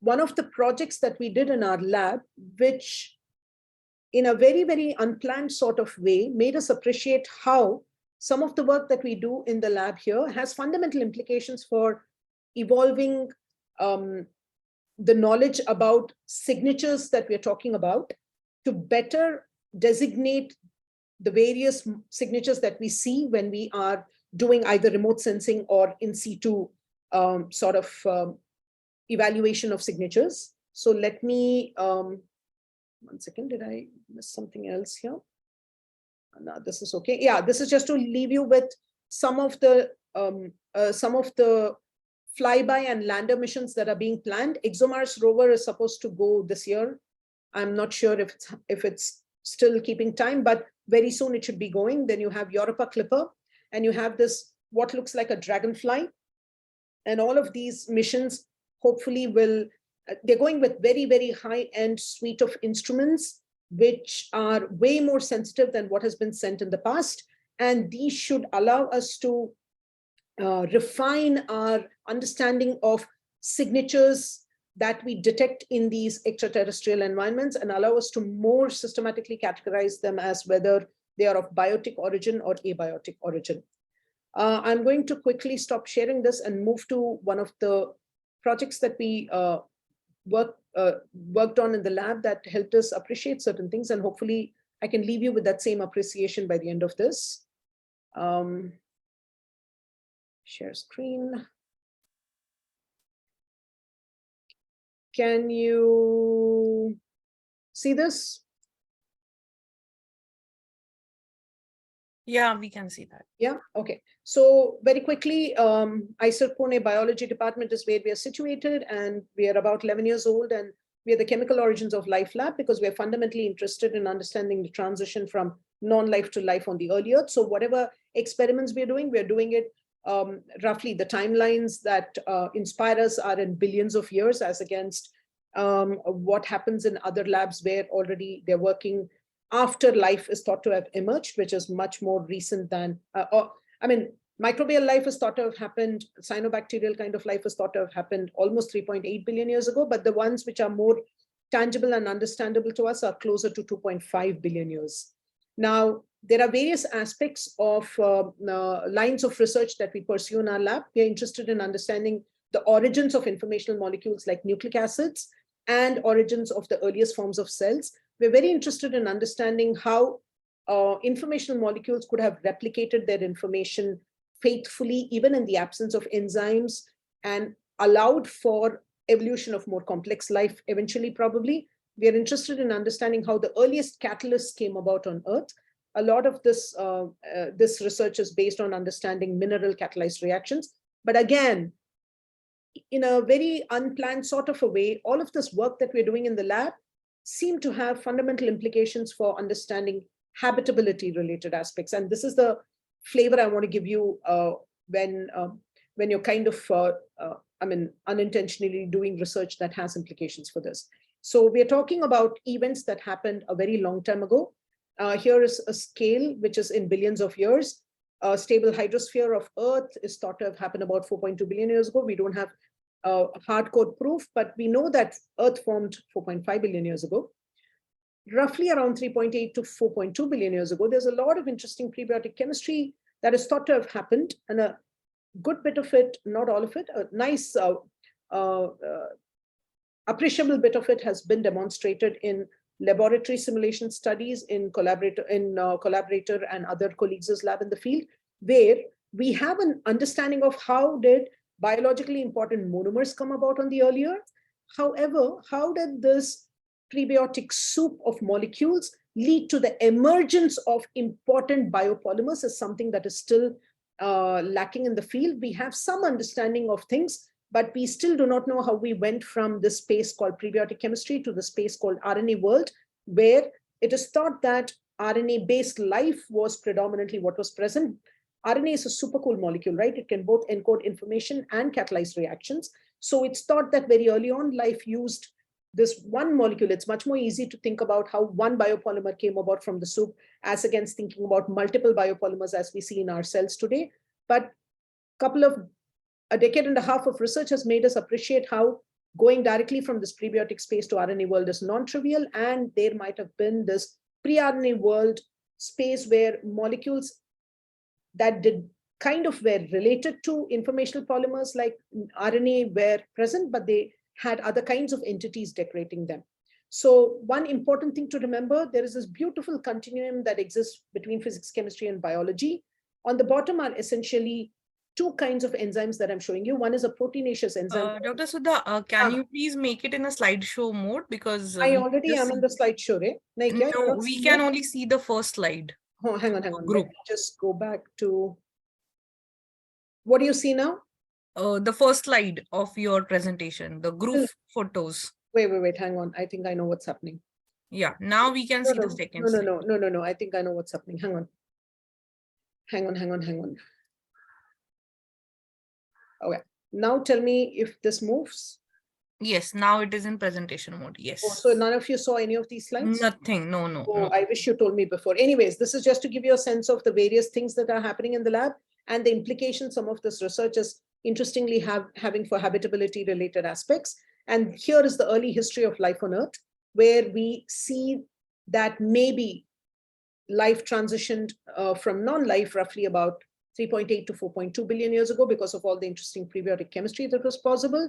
one of the projects that we did in our lab, which in a very, very unplanned sort of way made us appreciate how some of the work that we do in the lab here has fundamental implications for evolving the knowledge about signatures that we're talking about, to better designate the various signatures that we see when we are doing either remote sensing or in situ sort of evaluation of signatures. So let me, one second, did I miss something else here? No, this is okay. Yeah, this is just to leave you with some of the flyby and lander missions that are being planned. ExoMars rover is supposed to go this year. I'm not sure if it's still keeping time, but very soon it should be going. Then you have Europa Clipper, and you have this, what looks like a dragonfly. And all of these missions hopefully will, they're going with very, very high-end suite of instruments, which are way more sensitive than what has been sent in the past. And these should allow us to refine our understanding of signatures that we detect in these extraterrestrial environments, and allow us to more systematically categorize them as whether they are of biotic origin or abiotic origin. I'm going to quickly stop sharing this and move to one of the projects that we worked on in the lab that helped us appreciate certain things, and hopefully I can leave you with that same appreciation by the end of this. Share screen. Can you see this? Yeah, we can see that. Yeah, okay. So very quickly, IISER Pune Biology Department is where we are situated, and we are about 11 years old, and we are the chemical origins of life lab because we are fundamentally interested in understanding the transition from non-life to life on the early Earth. So whatever experiments we're doing it roughly the timelines that inspire us are in billions of years, as against what happens in other labs where already they're working after life is thought to have emerged, which is much more recent than, I mean, microbial life is thought to have happened, cyanobacterial kind of life is thought to have happened almost 3.8 billion years ago, but the ones which are more tangible and understandable to us are closer to 2.5 billion years. Now, there are various aspects of lines of research that we pursue in our lab. We are interested in understanding the origins of informational molecules like nucleic acids and origins of the earliest forms of cells. We're very interested in understanding how informational molecules could have replicated their information faithfully, even in the absence of enzymes, and allowed for evolution of more complex life eventually, probably. We are interested in understanding how the earliest catalysts came about on Earth. A lot of this, this research is based on understanding mineral catalyzed reactions. But again, in a very unplanned sort of a way, all of this work that we're doing in the lab seem to have fundamental implications for understanding habitability related aspects. And this is the flavor I want to give you when you're kind of, I mean, unintentionally doing research that has implications for this. So we're talking about events that happened a very long time ago. Here is a scale which is in billions of years. A stable hydrosphere of Earth is thought to have happened about 4.2 billion years ago. We don't have hardcore proof, but we know that Earth formed 4.5 billion years ago. Roughly around 3.8 to 4.2 billion years ago, there's a lot of interesting prebiotic chemistry that is thought to have happened, and a good bit of it, not all of it, a nice appreciable bit of it has been demonstrated in laboratory simulation studies in collaborator and other colleagues' lab in the field, where we have an understanding of how did biologically important monomers come about on the early Earth, However, how did this prebiotic soup of molecules lead to the emergence of important biopolymers is something that is still lacking in the field. We have some understanding of things, but we still do not know how we went from this space called prebiotic chemistry to the space called RNA world, where it is thought that RNA-based life was predominantly what was present. RNA is a super cool molecule, right? It can both encode information and catalyze reactions. So it's thought that very early on, life used this one molecule. It's much more easy to think about how one biopolymer came about from the soup as against thinking about multiple biopolymers as we see in our cells today. But a decade and a half of research has made us appreciate how going directly from this prebiotic space to RNA world is non-trivial, and there might have been this pre-RNA world space where molecules that were related to informational polymers like RNA were present, but they had other kinds of entities decorating them. So one important thing to remember, there is this beautiful continuum that exists between physics, chemistry, and biology. On the bottom are essentially two kinds of enzymes that I'm showing you. One is a proteinaceous enzyme. Dr. Sudha, can you please make it in a slideshow mode? Because I already am on the slideshow, right? No, we can only see the first slide. Oh, hang on. Group. Let me just go back to, what do you see now? The first slide of your presentation, the group photos. Wait, hang on. I think I know what's happening. Yeah, now we can see the second slide. No. I think I know what's happening. Hang on. Okay. Now tell me if this moves. Yes, now it is in presentation mode. Yes. Oh, so none of you saw any of these slides? Nothing. No. Oh, I wish you told me before. Anyways, this is just to give you a sense of the various things that are happening in the lab and the implications some of this research is interestingly having for habitability related aspects. And here is the early history of life on Earth, where we see that maybe life transitioned from non-life roughly about 3.8 to 4.2 billion years ago because of all the interesting prebiotic chemistry that was possible.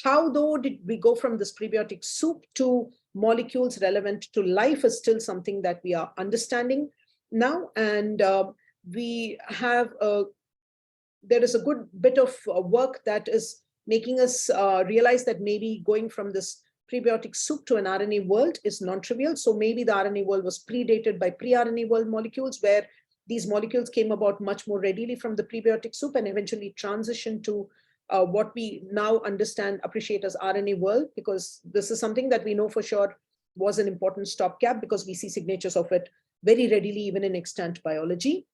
How though did we go from this prebiotic soup to molecules relevant to life is still something that we are understanding now. And we have, there is a good bit of work that is making us realize that maybe going from this prebiotic soup to an RNA world is non-trivial. So maybe the RNA world was predated by pre-RNA world molecules, where these molecules came about much more readily from the prebiotic soup and eventually transitioned to what we now appreciate as RNA world, because this is something that we know for sure was an important stopgap because we see signatures of it very readily even in extant biology.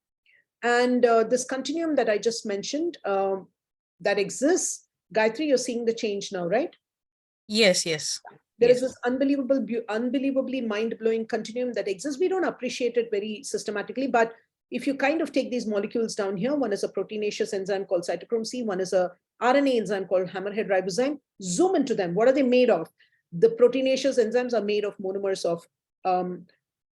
And this continuum that I just mentioned that exists, Gayatri, you're seeing the change now, right? Yes. There is this unbelievably mind-blowing continuum that exists. We don't appreciate it very systematically, but if you kind of take these molecules down here, one is a proteinaceous enzyme called cytochrome C, one is a RNA enzyme called hammerhead ribozyme, zoom into them. What are they made of? The proteinaceous enzymes are made of monomers of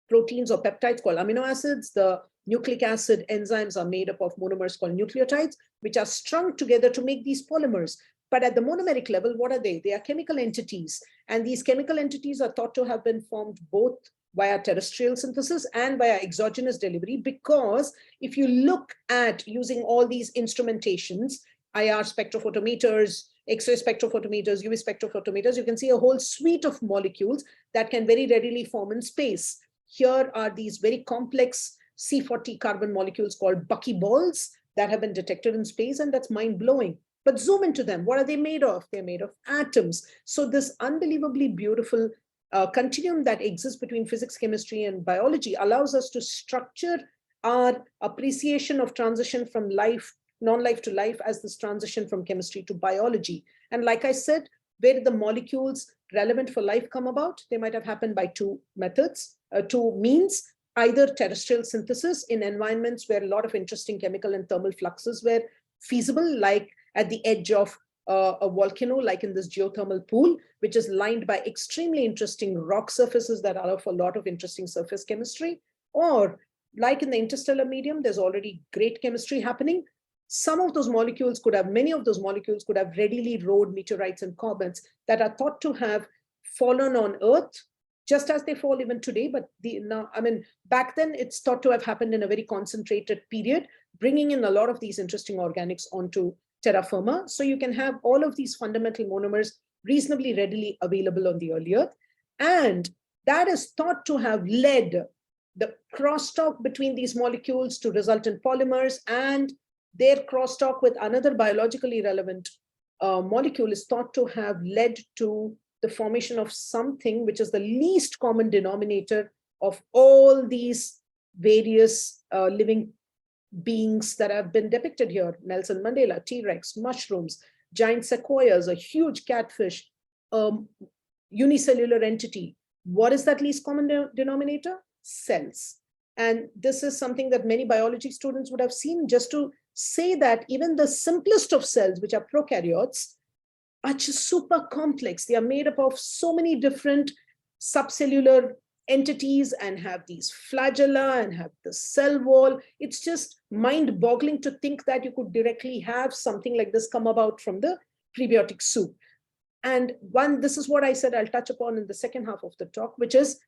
proteins or peptides called amino acids. The nucleic acid enzymes are made up of monomers called nucleotides, which are strung together to make these polymers. But at the monomeric level, what are they? They are chemical entities. And these chemical entities are thought to have been formed both via terrestrial synthesis and via exogenous delivery, because if you look at using all these instrumentations, IR spectrophotometers, X-ray spectrophotometers, UV spectrophotometers, you can see a whole suite of molecules that can very readily form in space. Here are these very complex C40 carbon molecules called buckyballs that have been detected in space, and that's mind-blowing. But zoom into them. What are they made of? They're made of atoms. So this unbelievably beautiful continuum that exists between physics, chemistry, and biology allows us to structure our appreciation of transition from life, non-life to life as this transition from chemistry to biology. And like I said, where did the molecules relevant for life come about? They might have happened by two means, either terrestrial synthesis in environments where a lot of interesting chemical and thermal fluxes were feasible, like at the edge of a volcano, like in this geothermal pool, which is lined by extremely interesting rock surfaces that allow for a lot of interesting surface chemistry. Or like in the interstellar medium, there's already great chemistry happening. Some of those molecules many of those molecules could have readily rode meteorites and comets that are thought to have fallen on Earth, just as they fall even today. But back then it's thought to have happened in a very concentrated period, bringing in a lot of these interesting organics onto terra firma. So you can have all of these fundamental monomers reasonably readily available on the early Earth. And that is thought to have led the crosstalk between these molecules to result in polymers, and their crosstalk with another biologically relevant molecule is thought to have led to the formation of something which is the least common denominator of all these various living beings that have been depicted here: Nelson Mandela, T-Rex, mushrooms, giant sequoias, a huge catfish, unicellular entity. What is that least common denominator? Cells. And this is something that many biology students would have seen, just to say that even the simplest of cells, which are prokaryotes, are just super complex. They are made up of so many different subcellular entities and have these flagella and have the cell wall. It's just mind-boggling to think that you could directly have something like this come about from the prebiotic soup. And this is what I said I'll touch upon in the second half of the talk, which is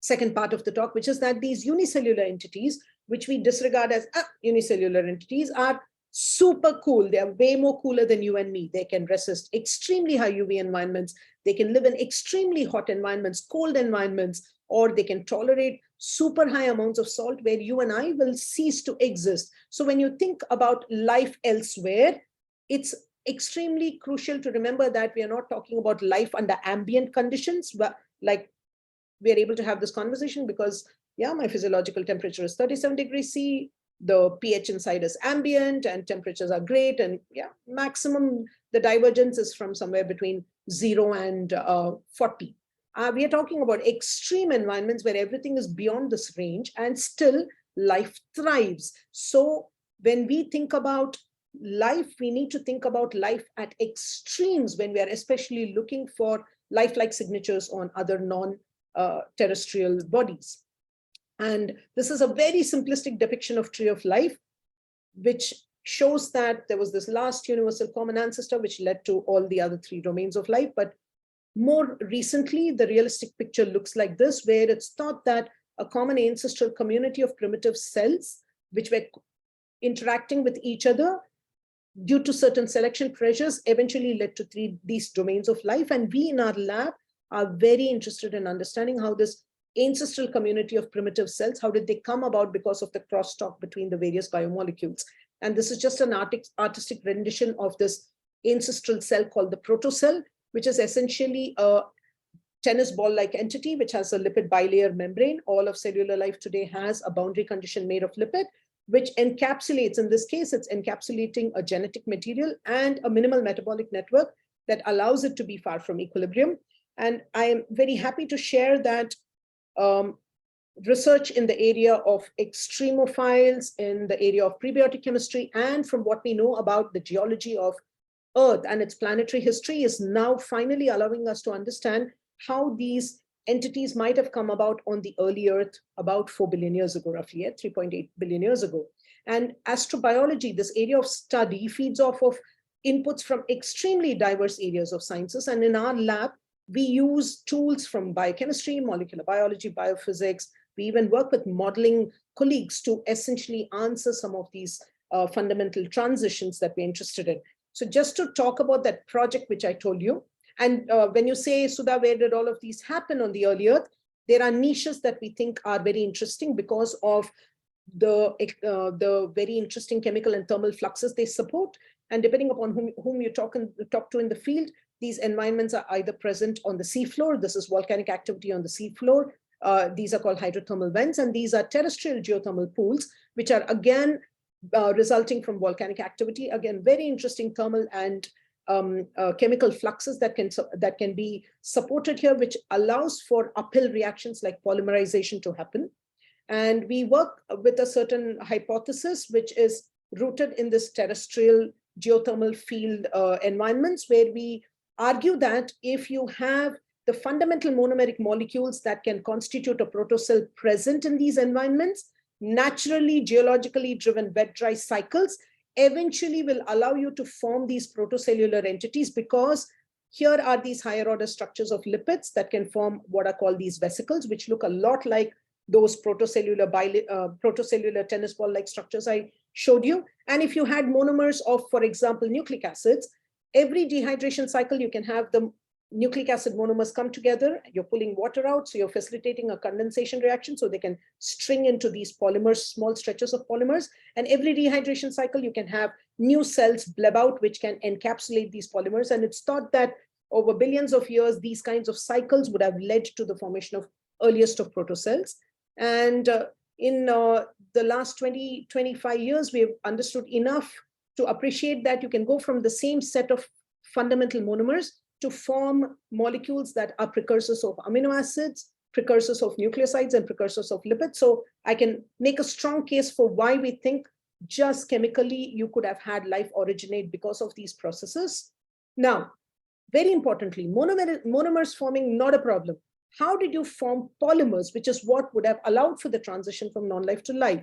second part of the talk, which is that these unicellular entities, which we disregard as unicellular entities, are super cool. They are way more cooler than you and me. They can resist extremely high UV environments. They can live in extremely hot environments, cold environments, or they can tolerate super high amounts of salt where you and I will cease to exist. So when you think about life elsewhere, it's extremely crucial to remember that we are not talking about life under ambient conditions, but like we are able to have this conversation because, yeah, my physiological temperature is 37 degrees C, the pH inside is ambient and temperatures are great. And yeah, maximum, the divergence is from somewhere between 0 and 40. We are talking about extreme environments where everything is beyond this range and still life thrives. So when we think about life, we need to think about life at extremes when we are especially looking for life-like signatures on other non-terrestrial bodies. And this is a very simplistic depiction of tree of life, which shows that there was this last universal common ancestor, which led to all the other three domains of life. But more recently, the realistic picture looks like this, where it's thought that a common ancestral community of primitive cells, which were interacting with each other due to certain selection pressures, eventually led to these domains of life. And we in our lab are very interested in understanding how this ancestral community of primitive cells, how did they come about because of the crosstalk between the various biomolecules. And this is just an artistic rendition of this ancestral cell called the protocell, which is essentially a tennis ball-like entity, which has a lipid bilayer membrane. All of cellular life today has a boundary condition made of lipid, which encapsulates, in this case, it's encapsulating a genetic material and a minimal metabolic network that allows it to be far from equilibrium. And I am very happy to share that research in the area of extremophiles, in the area of prebiotic chemistry, and from what we know about the geology of Earth and its planetary history is now finally allowing us to understand how these entities might have come about on the early Earth about 4 billion years ago, roughly, 3.8 billion years ago. And astrobiology, this area of study, feeds off of inputs from extremely diverse areas of sciences. And in our lab, we use tools from biochemistry, molecular biology, biophysics. We even work with modeling colleagues to essentially answer some of these fundamental transitions that we're interested in. So just to talk about that project, which I told you, and when you say, Sudha, where did all of these happen on the early Earth? There are niches that we think are very interesting because of the very interesting chemical and thermal fluxes they support. And depending upon whom you talk to in the field, these environments are either present on the seafloor. This is volcanic activity on the seafloor. These are called hydrothermal vents, and these are terrestrial geothermal pools, which are again resulting from volcanic activity. Again, very interesting thermal and chemical fluxes that can be supported here, which allows for uphill reactions like polymerization to happen. And we work with a certain hypothesis, which is rooted in this terrestrial geothermal field environments, where we argue that if you have the fundamental monomeric molecules that can constitute a protocell present in these environments, naturally geologically driven wet-dry cycles eventually will allow you to form these protocellular entities, because here are these higher order structures of lipids that can form what are called these vesicles, which look a lot like those protocellular tennis ball-like structures I showed you. And if you had monomers of, for example, nucleic acids, every dehydration cycle, you can have the nucleic acid monomers come together. You're pulling water out, so you're facilitating a condensation reaction so they can string into these polymers, small stretches of polymers. And every dehydration cycle, you can have new cells bleb out, which can encapsulate these polymers. And it's thought that over billions of years, these kinds of cycles would have led to the formation of earliest of protocells. And in the last 20, 25 years, we've understood enough to appreciate that you can go from the same set of fundamental monomers to form molecules that are precursors of amino acids, precursors of nucleosides, and precursors of lipids. So I can make a strong case for why we think just chemically you could have had life originate because of these processes. Now, very importantly, monomers forming, not a problem. How did you form polymers, which is what would have allowed for the transition from non-life to life?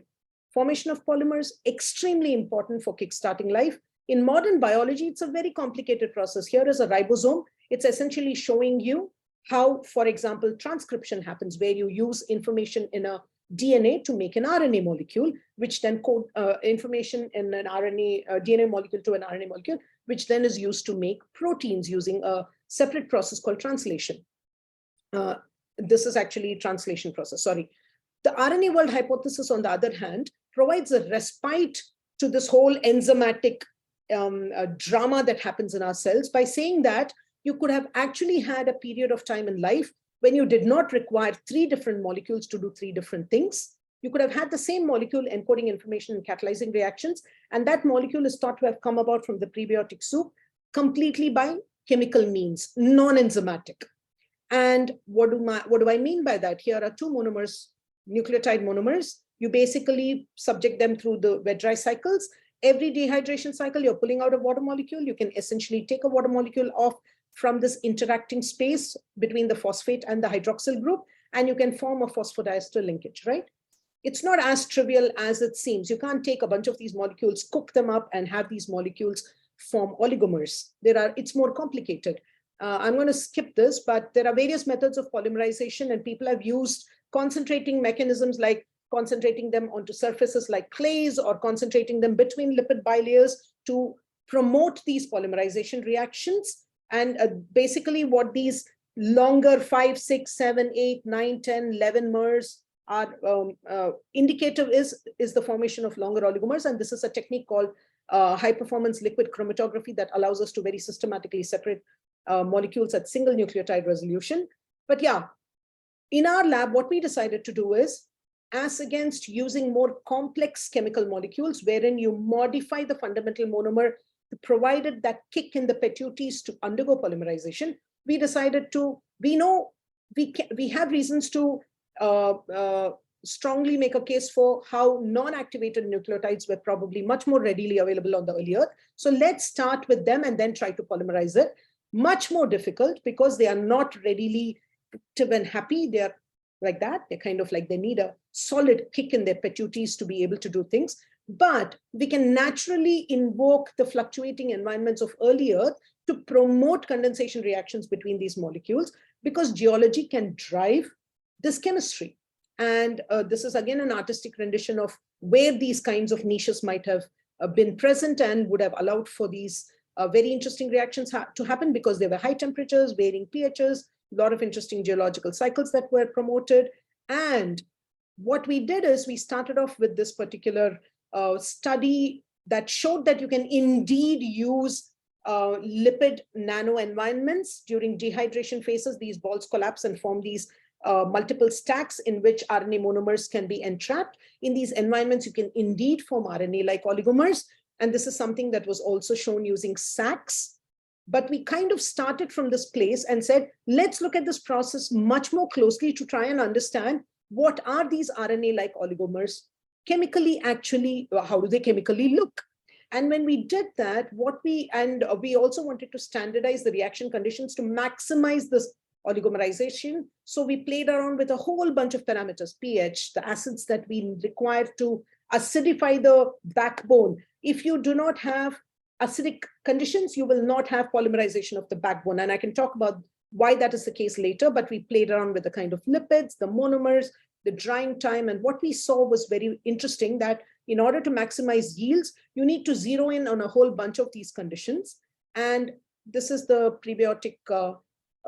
Formation of polymers, extremely important for kickstarting life. In modern biology, it's a very complicated process. Here is a ribosome. It's essentially showing you how, for example, transcription happens, where you use information in a DNA to make an RNA molecule, which then code information in an DNA molecule to an RNA molecule, which then is used to make proteins using a separate process called translation. This is actually a translation process, sorry. The RNA world hypothesis, on the other hand, provides a respite to this whole enzymatic drama that happens in our cells by saying that you could have actually had a period of time in life when you did not require 3 different molecules to do 3 different things. You could have had the same molecule encoding information and catalyzing reactions, and that molecule is thought to have come about from the prebiotic soup completely by chemical means, non-enzymatic. And what do I mean by that? Here are 2 monomers, nucleotide monomers. You basically subject them through the wet-dry cycles. Every dehydration cycle, you're pulling out a water molecule. You can essentially take a water molecule off from this interacting space between the phosphate and the hydroxyl group, and you can form a phosphodiester linkage, right? It's not as trivial as it seems. You can't take a bunch of these molecules, cook them up, and have these molecules form oligomers. It's more complicated. I'm going to skip this, but there are various methods of polymerization, and people have used concentrating mechanisms like concentrating them onto surfaces like clays or concentrating them between lipid bilayers to promote these polymerization reactions. And basically what these longer 5, 6, 7, 8, 9, 10, 11 mers are indicative is the formation of longer oligomers. And this is a technique called high performance liquid chromatography that allows us to very systematically separate molecules at single nucleotide resolution. But yeah, in our lab, what we decided to do is, as against using more complex chemical molecules, wherein you modify the fundamental monomer, provided that kick in the pituitaries to undergo polymerization, we decided to, we have reasons to strongly make a case for how non-activated nucleotides were probably much more readily available on the early Earth. So let's start with them and then try to polymerize it. Much more difficult because they are not readily active and happy. They're like that. They're kind of like they need a solid kick in their pituitaries to be able to do things. But we can naturally invoke the fluctuating environments of early Earth to promote condensation reactions between these molecules, because geology can drive this chemistry. And this is again an artistic rendition of where these kinds of niches might have been present and would have allowed for these very interesting reactions to happen, because there were high temperatures, varying pHs, a lot of interesting geological cycles that were promoted. And what we did is we started off with this particular study that showed that you can indeed use lipid nano environments during dehydration phases. These balls collapse and form these multiple stacks in which RNA monomers can be entrapped. In these environments, you can indeed form RNA-like oligomers. And this is something that was also shown using sacs. But we kind of started from this place and said, let's look at this process much more closely to try and understand what are these RNA-like oligomers chemically actually, how do they chemically look? And when we did that, we also wanted to standardize the reaction conditions to maximize this oligomerization. So we played around with a whole bunch of parameters, pH, the acids that we require to acidify the backbone. If you do not have acidic conditions, you will not have polymerization of the backbone. And I can talk about why that is the case later, but we played around with the kind of lipids, the monomers, the drying time. And what we saw was very interesting, that in order to maximize yields, you need to zero in on a whole bunch of these conditions. And this is the prebiotic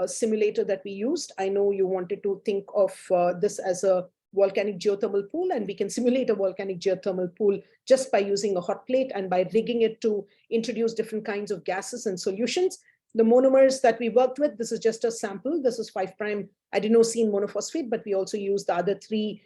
simulator that we used. I know you wanted to think of this as a volcanic geothermal pool, and we can simulate a volcanic geothermal pool just by using a hot plate and by rigging it to introduce different kinds of gases and solutions. The monomers that we worked with, this is just a sample. This is 5' adenosine monophosphate, but we also use the other 3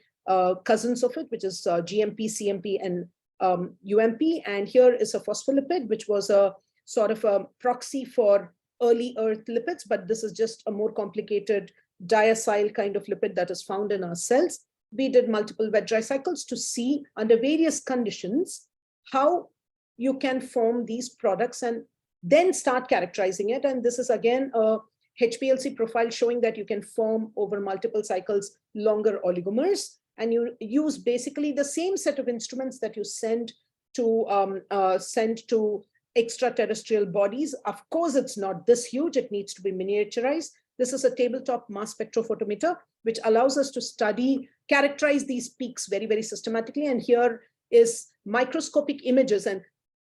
cousins of it, which is GMP, CMP, and UMP. And here is a phospholipid, which was a sort of a proxy for early Earth lipids, but this is just a more complicated diacyl kind of lipid that is found in our cells. We did multiple wet dry cycles to see under various conditions how you can form these products and then start characterizing it. And this is again a HPLC profile showing that you can form over multiple cycles longer oligomers, and you use basically the same set of instruments that you send to extraterrestrial bodies. Of course, it's not this huge, it needs to be miniaturized. This is a tabletop mass spectrophotometer, which allows us to characterize these peaks very, very systematically. And here is microscopic images. And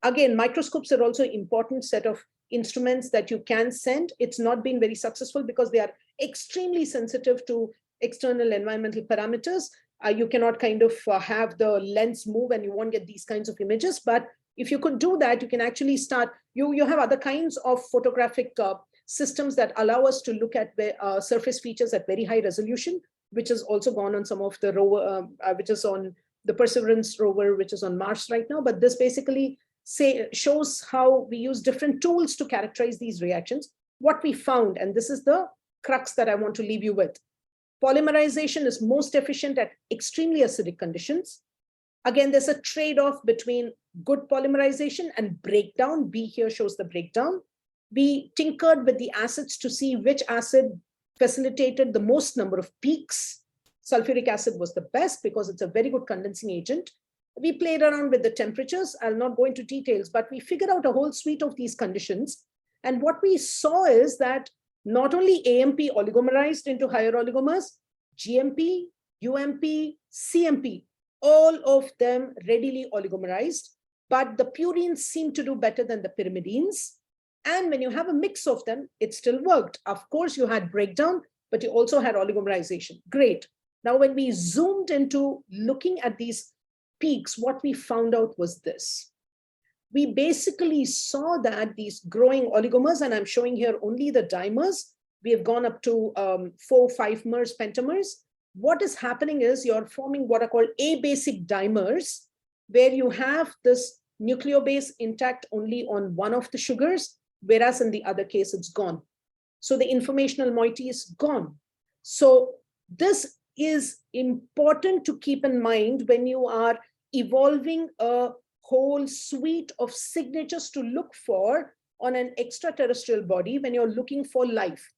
again, microscopes are also an important set of instruments that you can send. It's not been very successful because they are extremely sensitive to external environmental parameters. You cannot kind of have the lens move and you won't get these kinds of images. But if you could do that, you can actually start, you have other kinds of photographic systems that allow us to look at surface features at very high resolution, which has also gone on some of the rover, which is on the Perseverance rover, which is on Mars right now. But this basically shows how we use different tools to characterize these reactions. What we found, and this is the crux that I want to leave you with. Polymerization is most efficient at extremely acidic conditions. Again, there's a trade-off between good polymerization and breakdown. B here shows the breakdown. We tinkered with the acids to see which acid facilitated the most number of peaks. Sulfuric acid was the best because it's a very good condensing agent. We played around with the temperatures. I'll not go into details, but we figured out a whole suite of these conditions. And what we saw is that not only AMP oligomerized into higher oligomers, GMP, UMP, CMP, all of them readily oligomerized, but the purines seem to do better than the pyrimidines. And when you have a mix of them, it still worked. Of course, you had breakdown, but you also had oligomerization. Great. Now, when we zoomed into looking at these peaks, what we found out was this. We basically saw that these growing oligomers, and I'm showing here only the dimers, we have gone up to 4, 5-mers, pentamers. What is happening is you're forming what are called abasic dimers, where you have this nucleobase intact only on one of the sugars, whereas in the other case, it's gone. So the informational moiety is gone. So this is important to keep in mind when you are evolving a whole suite of signatures to look for on an extraterrestrial body when you're looking for life.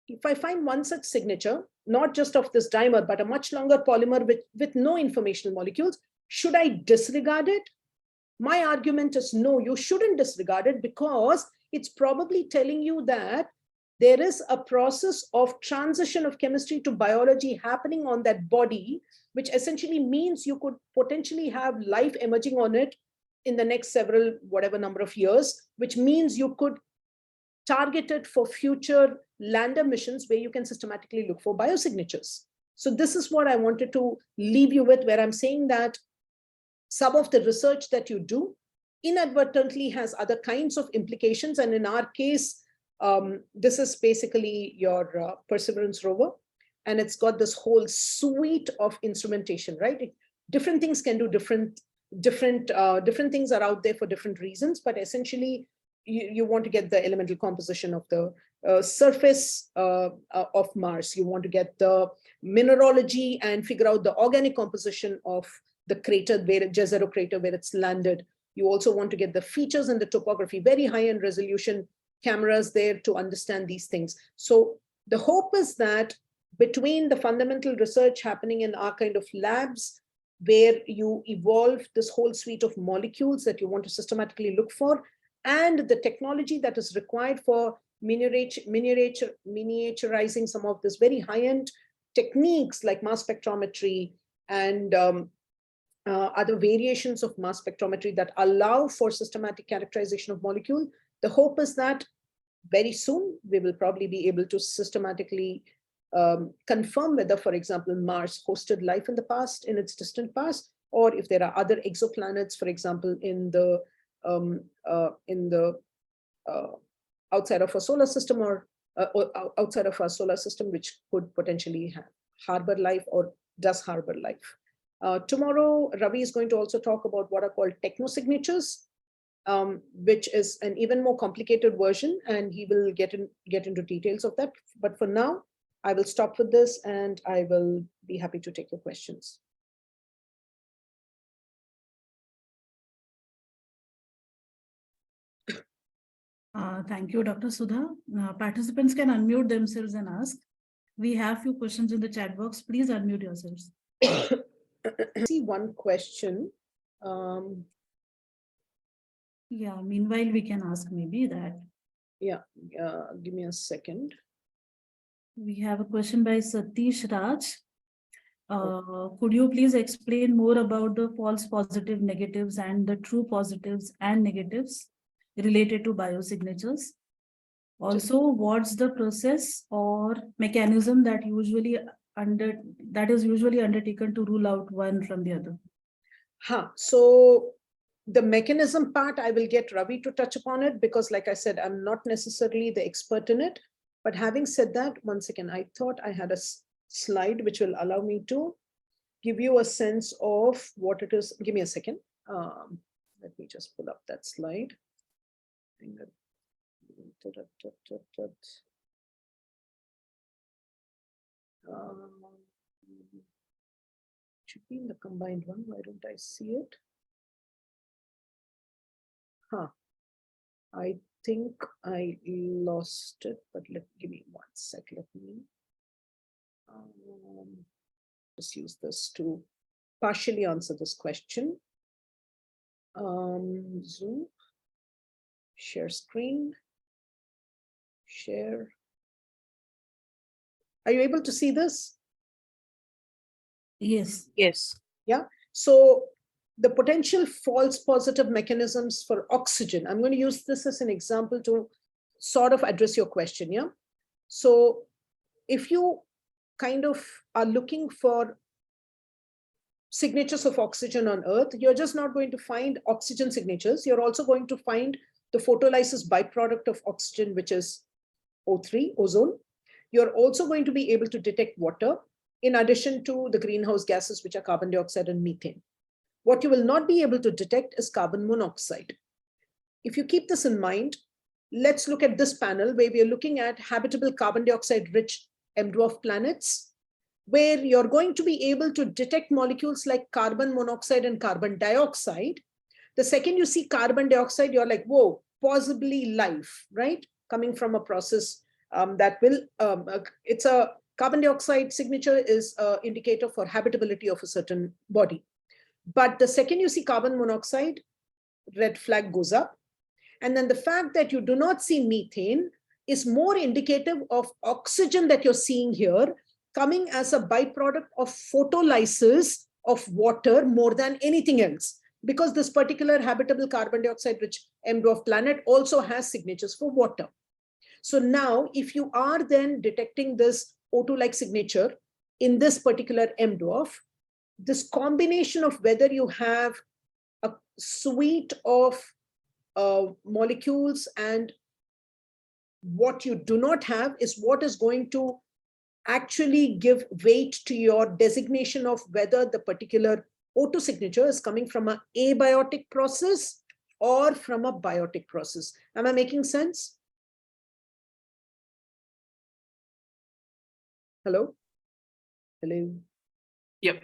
If I find one such signature, not just of this dimer, but a much longer polymer with no informational molecules, should I disregard it? My argument is no, you shouldn't disregard it because it's probably telling you that there is a process of transition of chemistry to biology happening on that body, which essentially means you could potentially have life emerging on it in the next several, whatever number of years, which means you could target it for future lander missions where you can systematically look for biosignatures. So this is what I wanted to leave you with, where I'm saying that some of the research that you do inadvertently has other kinds of implications. And in our case, this is basically your Perseverance rover, and it's got this whole suite of instrumentation, right? Different things can do different things are out there for different reasons, but essentially you want to get the elemental composition of the surface of Mars. You want to get the mineralogy and figure out the organic composition of the crater, Jezero crater, where it's landed. You also want to get the features and the topography, very high-end resolution cameras there to understand these things. So the hope is that between the fundamental research happening in our kind of labs, where you evolve this whole suite of molecules that you want to systematically look for, and the technology that is required for miniaturizing some of this very high-end techniques like mass spectrometry and other variations of mass spectrometry that allow for systematic characterization of molecule, The hope is that very soon we will probably be able to systematically confirm whether, for example, Mars hosted life in the past, in its distant past, or if there are other exoplanets, for example, in the outside of our solar system or outside of our solar system, which could potentially harbor life or does harbor life. Tomorrow, Ravi is going to also talk about what are called technosignatures, which is an even more complicated version, and he will get into details of that. But for now, I will stop with this, and I will be happy to take your questions. Thank you, Dr. Sudha. Participants can unmute themselves and ask. We have few questions in the chat box. Please unmute yourselves. See one question. Yeah, meanwhile, we can ask maybe that. Yeah, give me a second. We have a question by Satish Raj. Could you please explain more about the false positive negatives and the true positives and negatives related to biosignatures? Also, what's the process or mechanism that is usually undertaken to rule out one from the other? So the mechanism part, I will get Ravi to touch upon it, because like I said, I'm not necessarily the expert in it. But having said that, one second, I thought I had a slide which will allow me to give you a sense of what it is. Give me a second. Let me just pull up that slide. Should be in the combined one. Why don't I see it? I think I lost it, but give me 1 sec. Let me just use this to partially answer this question. Zoom, share screen, share. Are you able to see this? Yes. Yes. Yeah. So the potential false positive mechanisms for oxygen, I'm going to use this as an example to sort of address your question. Yeah. So if you kind of are looking for signatures of oxygen on Earth, you're just not going to find oxygen signatures. You're also going to find the photolysis byproduct of oxygen, which is O3, ozone. You're also going to be able to detect water, in addition to the greenhouse gases, which are carbon dioxide and methane. What you will not be able to detect is carbon monoxide. If you keep this in mind, let's look at this panel where we are looking at habitable carbon dioxide rich M-dwarf planets, where you're going to be able to detect molecules like carbon monoxide and carbon dioxide. The second you see carbon dioxide, you're like, whoa, possibly life, right? Coming from a process that will, it's a carbon dioxide signature is an indicator for habitability of a certain body. But the second you see carbon monoxide, red flag goes up. And then the fact that you do not see methane is more indicative of oxygen that you're seeing here coming as a byproduct of photolysis of water more than anything else, because this particular habitable carbon dioxide rich M-dwarf planet also has signatures for water. So now if you are then detecting this O2-like signature in this particular M-dwarf, this combination of whether you have a suite of molecules and what you do not have is what is going to actually give weight to your designation of whether the particular O2 signature is coming from an abiotic process or from a biotic process. Am I making sense? Hello? Hello? Yep.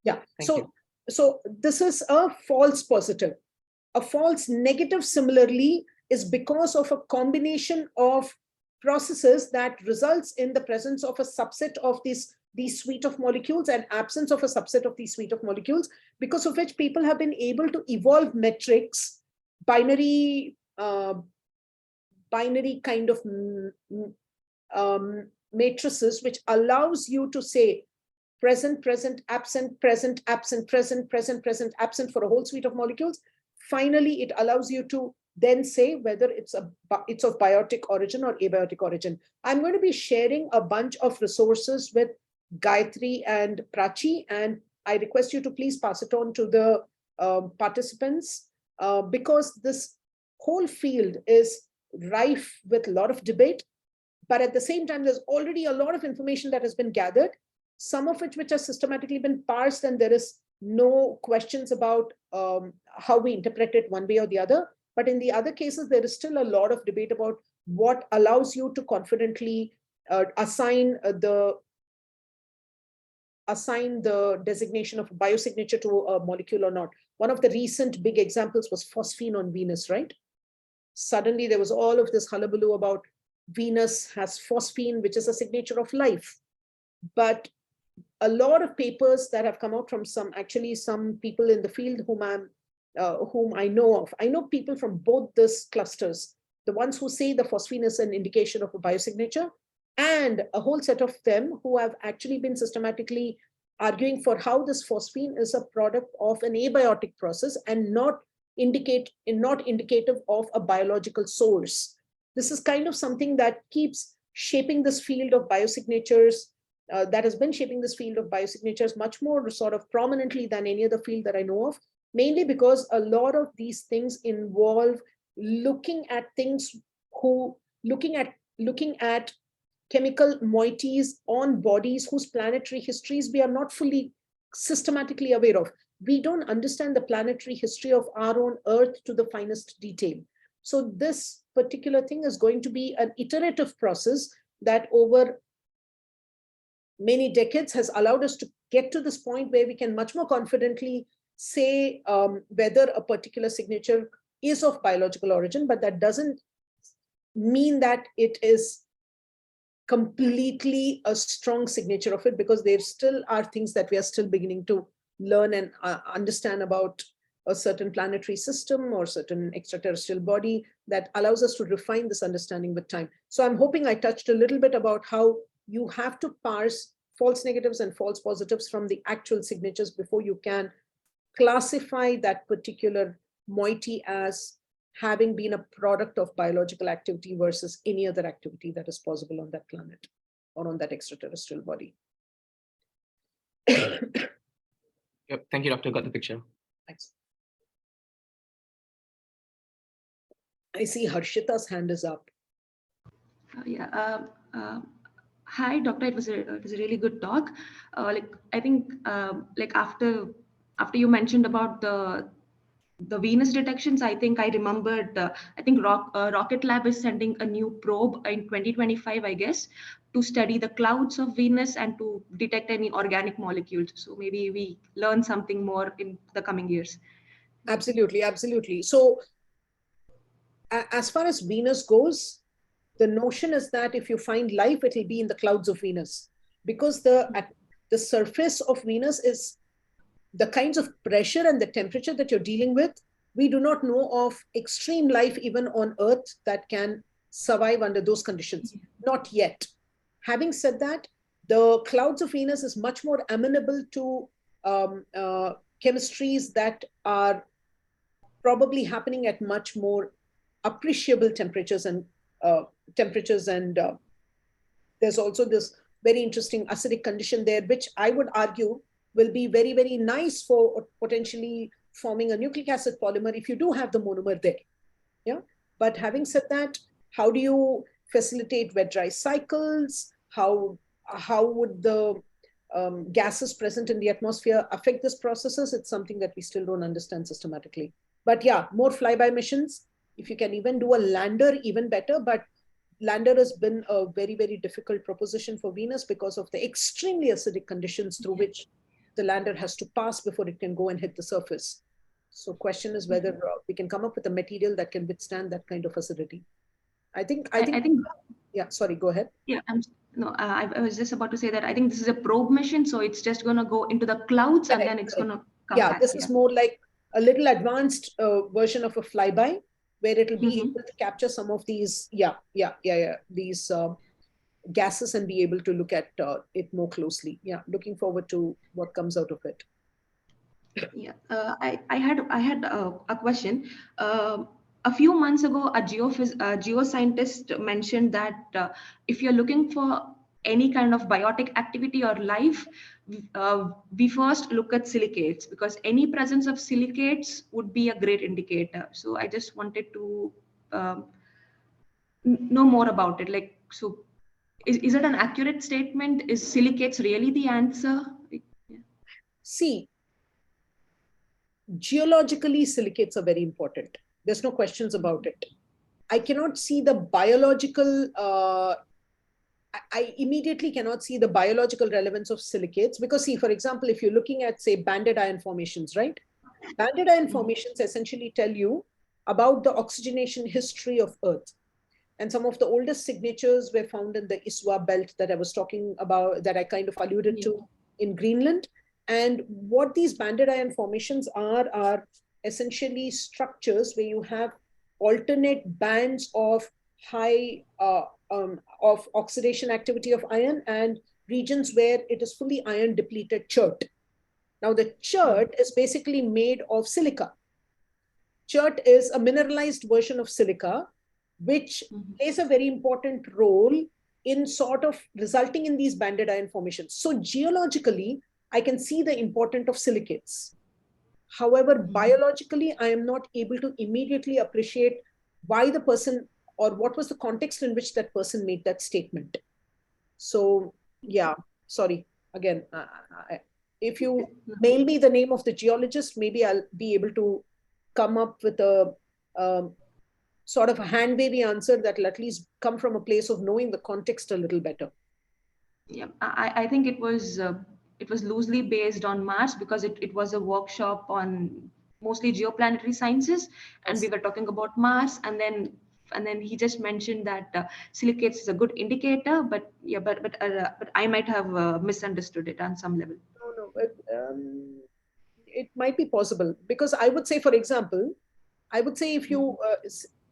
Yeah. Thank you. So this is a false positive. A false negative, similarly, is because of a combination of processes that results in the presence of a subset of these suite of molecules and absence of a subset of these suite of molecules, because of which people have been able to evolve metrics, binary kind of matrices, which allows you to say present, present, absent, present, absent, present, present, present, absent for a whole suite of molecules. Finally, it allows you to then say whether it's of biotic origin or abiotic origin. I'm going to be sharing a bunch of resources with Gayatri and Prachi, and I request you to please pass it on to the participants, because this whole field is rife with a lot of debate, but at the same time, there's already a lot of information that has been gathered, some of which has systematically been parsed, and there is no questions about how we interpret it one way or the other. But in the other cases, there is still a lot of debate about what allows you to confidently assign the designation of a biosignature to a molecule or not. One of the recent big examples was phosphine on Venus, right? Suddenly there was all of this hullabaloo about Venus has phosphine, which is a signature of life. But a lot of papers that have come out from some people in the field whom I know of. I know people from both these clusters, the ones who say the phosphine is an indication of a biosignature, and a whole set of them who have actually been systematically arguing for how this phosphine is a product of an abiotic process and not indicative of a biological source. This is kind of something that keeps shaping this field of biosignatures, that has been shaping this field of biosignatures much more sort of prominently than any other field that I know of, mainly because a lot of these things involve looking at chemical moieties on bodies whose planetary histories we are not fully systematically aware of. We don't understand the planetary history of our own Earth to the finest detail. So this particular thing is going to be an iterative process that over many decades has allowed us to get to this point where we can much more confidently say whether a particular signature is of biological origin, but that doesn't mean that it is completely a strong signature of it, because there still are things that we are still beginning to learn and understand about a certain planetary system or certain extraterrestrial body that allows us to refine this understanding with time. So I'm hoping I touched a little bit about how you have to parse false negatives and false positives from the actual signatures before you can classify that particular moiety as having been a product of biological activity versus any other activity that is possible on that planet or on that extraterrestrial body. Yep. Thank you, Doctor. Got the picture. Thanks. I see Harshita's hand is up. Hi, Doctor. It was a really good talk. I think after you mentioned about the Venus detections, I think I remembered. I think Rocket Lab is sending a new probe in 2025, I guess, to study the clouds of Venus and to detect any organic molecules. So maybe we learn something more in the coming years. Absolutely, absolutely. So as far as Venus goes, the notion is that if you find life, it will be in the clouds of Venus, because the surface of Venus is the kinds of pressure and the temperature that you're dealing with. We do not know of extreme life even on Earth that can survive under those conditions. Not yet. Having said that, the clouds of Venus is much more amenable to chemistries that are probably happening at much more appreciable temperatures, and there's also this very interesting acidic condition there, which I would argue will be very, very nice for potentially forming a nucleic acid polymer if you do have the monomer there. Yeah. But having said that, how do you facilitate wet-dry cycles? How would the gases present in the atmosphere affect these processes? It's something that we still don't understand systematically. But yeah, more flyby missions. If you can even do a lander, even better. But lander has been a very, very difficult proposition for Venus because of the extremely acidic conditions through which the lander has to pass before it can go and hit the surface. So question is whether we can come up with a material that can withstand that kind of acidity. I think yeah, sorry, go ahead. Yeah, I was just about to say that I think this is a probe mission, so it's just going to go into the clouds and then it's going to come back. This is more like a little advanced version of a flyby, where it will be able to capture some of these, these gases and be able to look at it more closely. Yeah, looking forward to what comes out of it. Yeah, I had a question. a few months ago, a geoscientist mentioned that if you're looking for any kind of biotic activity or life, we first look at silicates, because any presence of silicates would be a great indicator. So I just wanted to know more about it. Like, so is it an accurate statement? Is silicates really the answer? See, geologically, silicates are very important. There's no questions about it. I cannot see the biological, I immediately cannot see the biological relevance of silicates, because see, for example, if you're looking at, say, banded iron formations, right? Banded iron formations essentially tell you about the oxygenation history of Earth. And some of the oldest signatures were found in the IISER belt that I was talking about, that I kind of alluded to in Greenland. And what these banded iron formations are essentially structures where you have alternate bands of high of oxidation activity of iron and regions where it is fully iron depleted chert. Now the chert is basically made of silica. Chert is a mineralized version of silica, which plays a very important role in sort of resulting in these banded iron formations. So geologically, I can see the importance of silicates. However, biologically, I am not able to immediately appreciate why the person, or what was the context in which that person made that statement. So yeah, sorry, again, if you mail me the name of the geologist, maybe I'll be able to come up with a sort of a hand-wavy answer that will at least come from a place of knowing the context a little better. Yeah, I think it was loosely based on Mars, because it was a workshop on mostly geoplanetary sciences, and we were talking about Mars, and then he just mentioned that silicates is a good indicator, but yeah, but I might have misunderstood it on some level. No, it might be possible, because I would say, for example, I would say if you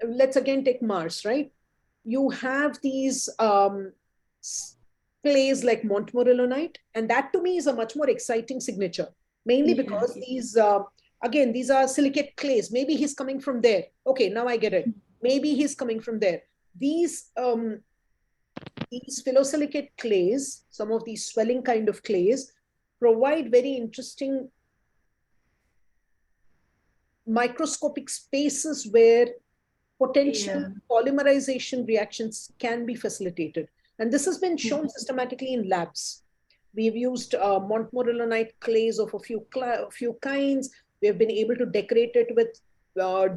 let's again take Mars, right? You have these clays like Montmorillonite, and that to me is a much more exciting signature, mainly because these, again, these are silicate clays. Maybe he's coming from there. Okay, now I get it. Maybe he's coming from there. These phyllosilicate clays, some of these swelling kind of clays, provide very interesting microscopic spaces where potential polymerization reactions can be facilitated. And this has been shown systematically in labs. We've used Montmorillonite clays of a few kinds. We have been able to decorate it with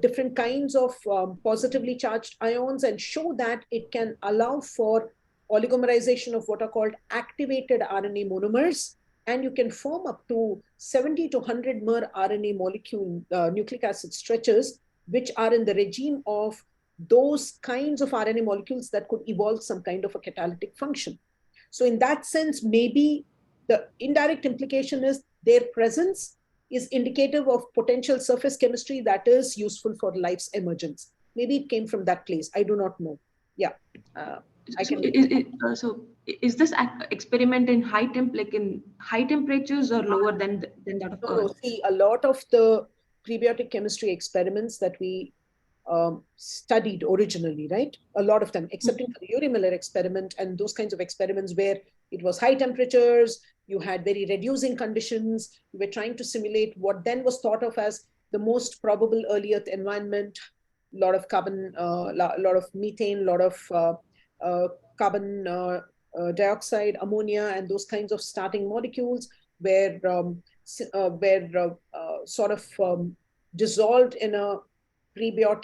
different kinds of positively charged ions and show that it can allow for oligomerization of what are called activated RNA monomers. And you can form up to 70 to 100 mer RNA molecule nucleic acid stretches, which are in the regime of those kinds of RNA molecules that could evolve some kind of a catalytic function. So in that sense, maybe the indirect implication is their presence is indicative of potential surface chemistry that is useful for life's emergence. Maybe it came from that place. I do not know. Yeah. So is this experiment in high temperatures or lower than that of Earth? No, see, a lot of the prebiotic chemistry experiments that we studied originally, right? A lot of them, excepting for the Urey Miller experiment and those kinds of experiments where it was high temperatures, you had very reducing conditions, you were trying to simulate what then was thought of as the most probable early Earth environment, a lot of carbon, a lot of methane, a lot of carbon dioxide, ammonia, and those kinds of starting molecules were sort of dissolved in a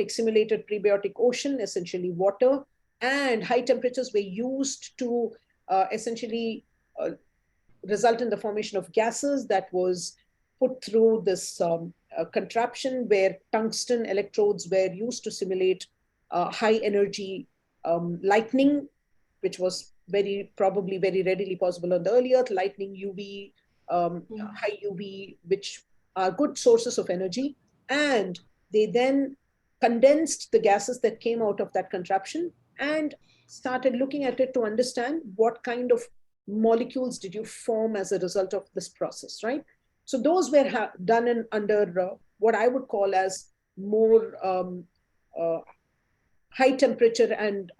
simulated prebiotic ocean, essentially water, and high temperatures were used to essentially result in the formation of gases that was put through this contraption where tungsten electrodes were used to simulate high energy lightning, which was probably very readily possible on the early Earth, lightning, UV, high UV, which are good sources of energy. And they then condensed the gases that came out of that contraption and started looking at it to understand what kind of molecules did you form as a result of this process, right? So those were done under what I would call as more high temperature and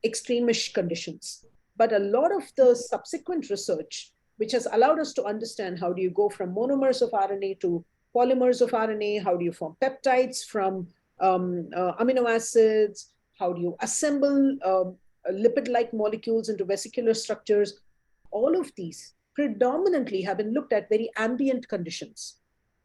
extremish conditions. But a lot of the subsequent research, which has allowed us to understand how do you go from monomers of RNA to polymers of RNA, how do you form peptides from amino acids, how do you assemble lipid-like molecules into vesicular structures, all of these predominantly have been looked at very ambient conditions,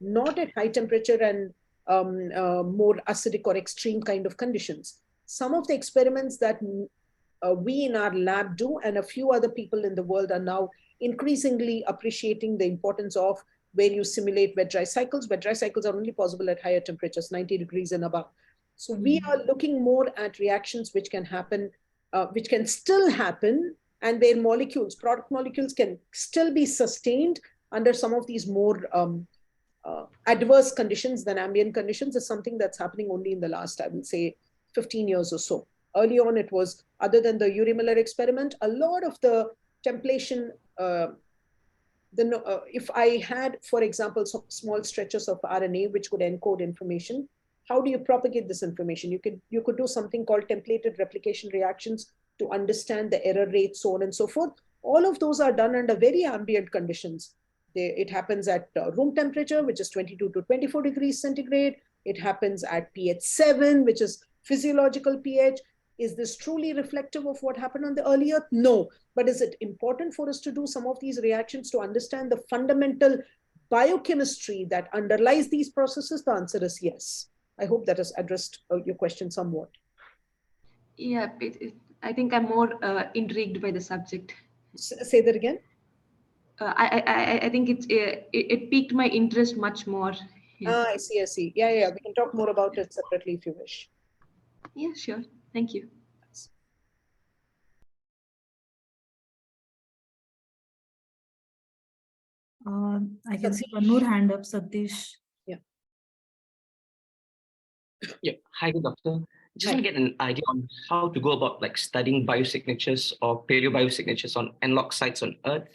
not at high temperature and more acidic or extreme kind of conditions. Some of the experiments that we in our lab do, and a few other people in the world are now increasingly appreciating the importance of where you simulate wet-dry cycles. Wet-dry cycles are only possible at higher temperatures, 90 degrees and above. So we are looking more at reactions which can happen, which can still happen, and where molecules, product molecules can still be sustained under some of these more adverse conditions than ambient conditions, is something that's happening only in the last, I would say, 15 years or so. Early on, it was, other than the Urey Miller experiment, a lot of the templation, if I had, for example, some small stretches of RNA which could encode information, how do you propagate this information? You could do something called templated replication reactions to understand the error rate, so on and so forth. All of those are done under very ambient conditions. It happens at room temperature, which is 22 to 24 degrees centigrade. It happens at pH 7, which is physiological pH. Is this truly reflective of what happened on the early Earth? No. But is it important for us to do some of these reactions to understand the fundamental biochemistry that underlies these processes? The answer is yes. I hope that has addressed your question somewhat. Yeah, I think I'm more intrigued by the subject. Say that again. I think it piqued my interest much more. Yeah. I see, I see. Yeah. We can talk more about it separately if you wish. Yeah, sure. Thank you. I can see one more hand up, Satish. Yeah. Hi, good doctor. Just want to get an idea on how to go about like studying biosignatures or paleobiosignatures on analog sites on Earth.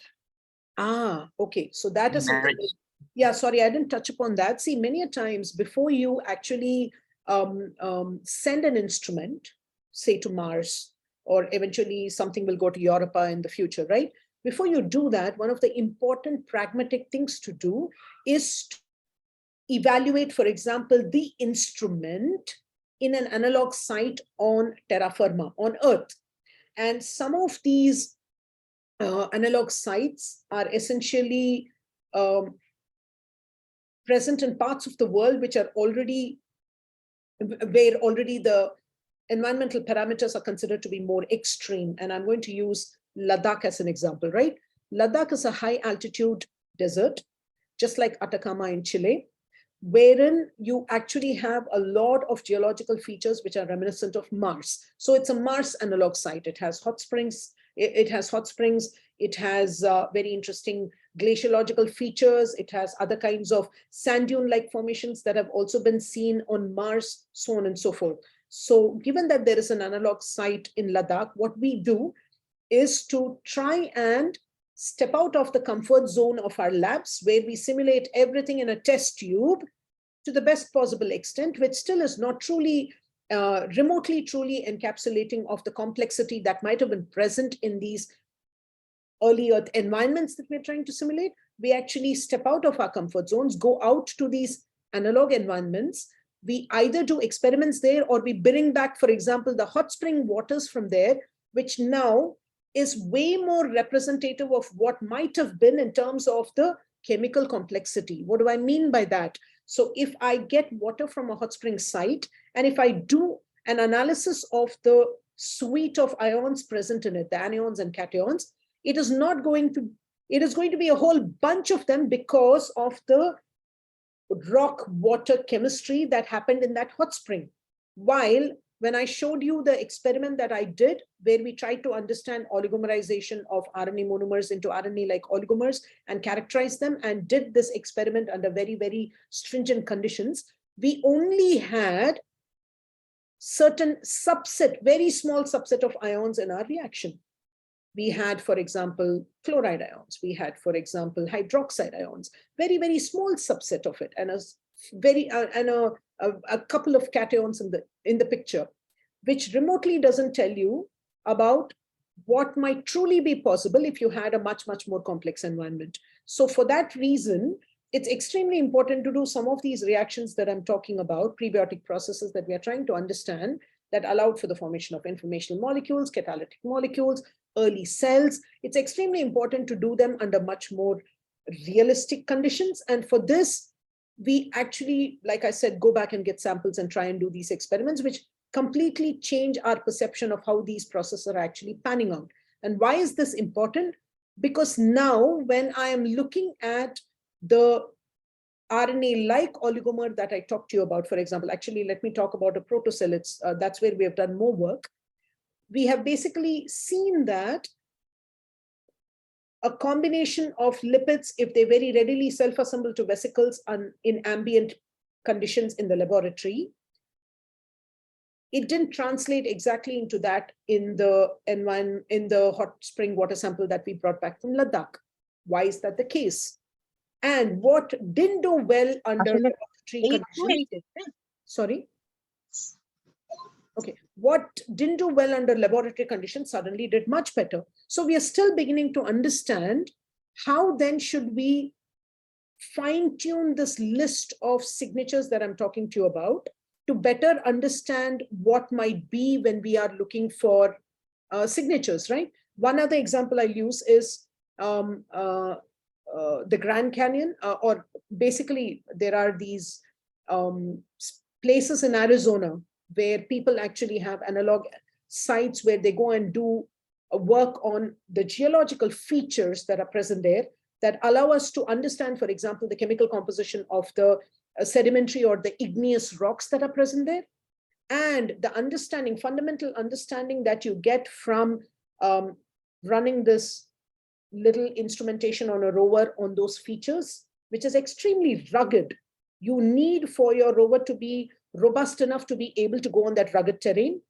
Okay. So that is something. Yeah, sorry, I didn't touch upon that. See, many a times before you actually send an instrument, say to Mars, or eventually something will go to Europa in the future, right? Before you do that, one of the important pragmatic things to do is to evaluate, for example, the instrument in an analog site on terra firma, on Earth. And some of these analog sites are essentially present in parts of the world which are already, where already the environmental parameters are considered to be more extreme. And I'm going to use Ladakh as an example, right? Ladakh is a high altitude desert, just like Atacama in Chile, wherein you actually have a lot of geological features which are reminiscent of Mars. So it's a Mars analog site. It has hot springs. It has very interesting glaciological features. It has other kinds of sand dune-like formations that have also been seen on Mars, so on and so forth. So given that there is an analog site in Ladakh, what we do is to try and step out of the comfort zone of our labs, where we simulate everything in a test tube to the best possible extent, which still is not truly, remotely truly encapsulating of the complexity that might have been present in these early Earth environments that we're trying to simulate. We actually step out of our comfort zones, go out to these analog environments. We either do experiments there, or we bring back, for example, the hot spring waters from there, which now is way more representative of what might have been in terms of the chemical complexity. What do I mean by that? So if I get water from a hot spring site, and if I do an analysis of the suite of ions present in it, the anions and cations, it is going to be a whole bunch of them because of the rock water chemistry that happened in that hot spring. While when I showed you the experiment that I did, where we tried to understand oligomerization of RNA monomers into RNA-like oligomers and characterize them, and did this experiment under very, very stringent conditions, we only had certain subset, very small subset of ions in our reaction. We had, for example, chloride ions. We had, for example, hydroxide ions, very, very small subset of it, and a a couple of cations in the picture, which remotely doesn't tell you about what might truly be possible if you had a much, much more complex environment. So for that reason, it's extremely important to do some of these reactions that I'm talking about, prebiotic processes that we are trying to understand, that allowed for the formation of informational molecules, catalytic molecules, early cells. It's extremely important to do them under much more realistic conditions. And for this, we actually, like I said, go back and get samples and try and do these experiments, which completely change our perception of how these processes are actually panning out. And why is this important? Because now when I am looking at the RNA-like oligomer that I talked to you about, for example, actually, let me talk about a protocell. That's where we have done more work. We have basically seen that a combination of lipids, if they very readily self-assemble to vesicles in ambient conditions in the laboratory, it didn't translate exactly into that in the hot spring water sample that we brought back from Ladakh. Why is that the case? And what didn't do well under laboratory conditions? Sorry. Okay, what didn't do well under laboratory conditions suddenly did much better. So we are still beginning to understand how then should we fine-tune this list of signatures that I'm talking to you about to better understand what might be when we are looking for signatures, right? One other example I'll use is the Grand Canyon, or basically there are these places in Arizona where people actually have analog sites where they go and do work on the geological features that are present there that allow us to understand, for example, the chemical composition of the sedimentary or the igneous rocks that are present there, and the understanding, fundamental understanding that you get from running this little instrumentation on a rover on those features, which is extremely rugged. You need for your rover to be robust enough to be able to go on that rugged terrain,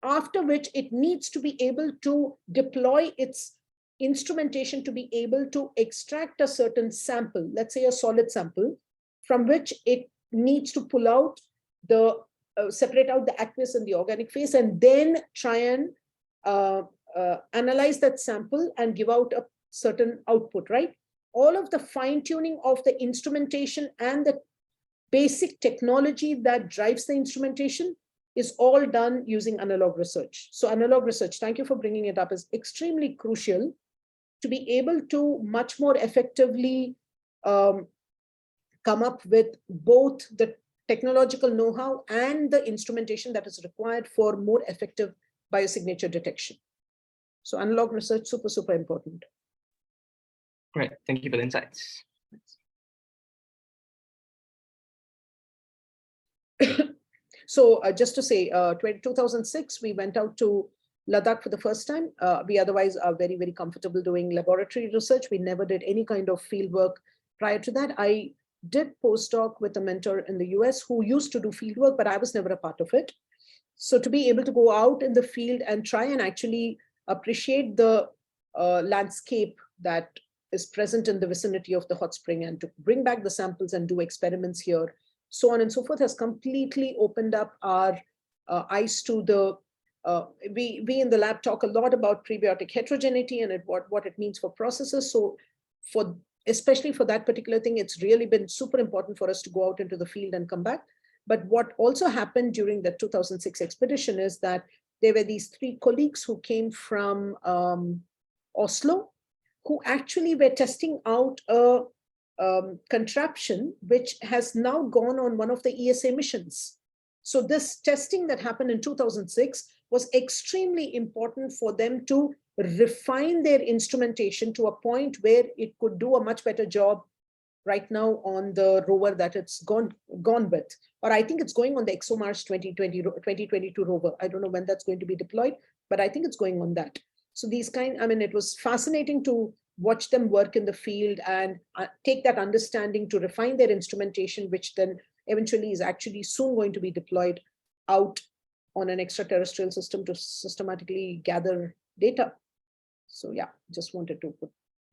after which it needs to be able to deploy its instrumentation to be able to extract a certain sample, let's say a solid sample, from which it needs to pull out the, separate out the aqueous and the organic phase, and then try and analyze that sample and give out a certain output, right? All of the fine tuning of the instrumentation and the basic technology that drives the instrumentation is all done using analog research. So analog research, thank you for bringing it up, is extremely crucial to be able to much more effectively come up with both the technological know-how and the instrumentation that is required for more effective biosignature detection. So analog research, super, super important. Great, thank you for the insights. So just to say, 2006, we went out to Ladakh for the first time. We otherwise are very, very comfortable doing laboratory research. We never did any kind of field work prior to that. I did postdoc with a mentor in the US who used to do field work, but I was never a part of it. So to be able to go out in the field and try and actually appreciate the landscape that is present in the vicinity of the hot spring and to bring back the samples and do experiments here, so on and so forth, has completely opened up our eyes to the, we in the lab talk a lot about prebiotic heterogeneity and what it means for processes. So especially for that particular thing, it's really been super important for us to go out into the field and come back. But what also happened during the 2006 expedition is that there were these 3 colleagues who came from Oslo, who actually were testing out a contraption which has now gone on one of the ESA missions. So this testing that happened in 2006 was extremely important for them to refine their instrumentation to a point where it could do a much better job right now on the rover that it's gone with. Or I think it's going on the ExoMars 2022 rover. I don't know when that's going to be deployed, but I think it's going on that. So these it was fascinating to watch them work in the field and take that understanding to refine their instrumentation, which then eventually is actually soon going to be deployed out on an extraterrestrial system to systematically gather data. So yeah, just wanted to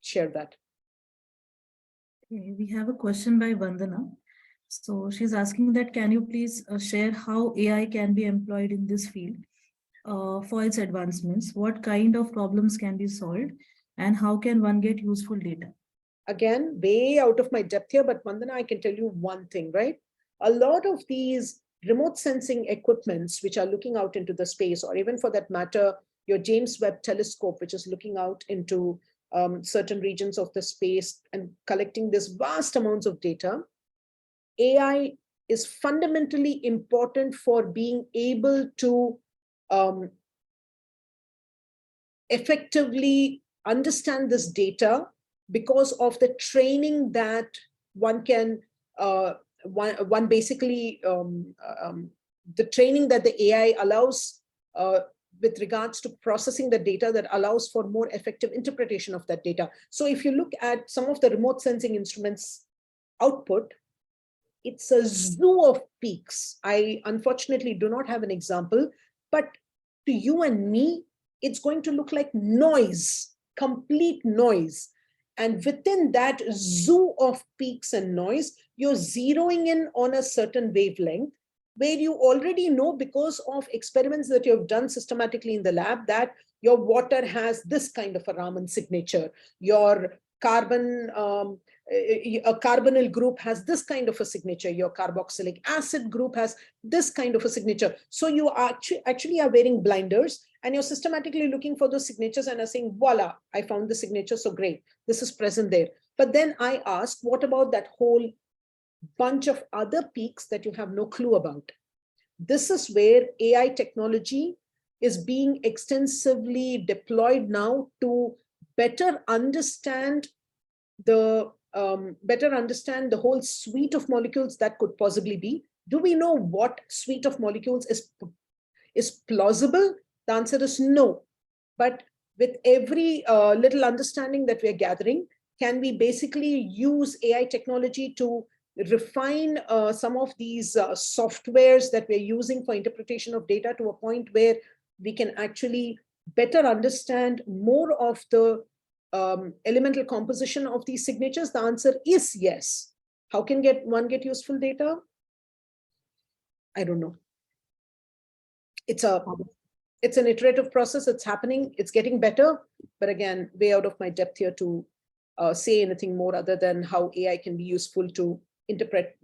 share that. Okay, we have a question by Vandana. So she's asking that, can you please share how AI can be employed in this field for its advancements? What kind of problems can be solved and how can one get useful data? Again, way out of my depth here, but Vandana, I can tell you one thing, right? A lot of these remote sensing equipments which are looking out into the space, or even for that matter, your James Webb telescope, which is looking out into certain regions of the space and collecting this vast amounts of data, AI is fundamentally important for being able to effectively understand this data because of the training that one can, one basically, the training that the AI allows with regards to processing the data that allows for more effective interpretation of that data. So if you look at some of the remote sensing instruments output, it's a zoo of peaks. I unfortunately do not have an example, but to you and me, it's going to look like noise, complete noise. And within that zoo of peaks and noise, you're zeroing in on a certain wavelength where you already know, because of experiments that you've done systematically in the lab, that your water has this kind of a Raman signature, your carbon, a carbonyl group has this kind of a signature, your carboxylic acid group has this kind of a signature. So you actually are wearing blinders and you're systematically looking for those signatures and are saying, voila, I found the signature, so great, this is present there. But then I ask, what about that whole bunch of other peaks that you have no clue about? This is where AI technology is being extensively deployed now to better understand the whole suite of molecules that could possibly be. Do we know what suite of molecules is plausible? The answer is no. But with every little understanding that we're gathering, can we basically use AI technology to refine some of these softwares that we're using for interpretation of data to a point where we can actually better understand more of the elemental composition of these signatures? The answer is yes. How can one get useful data? I don't know. It's an iterative process. It's happening. It's getting better. But again, way out of my depth here to say anything more other than how AI can be useful to interpret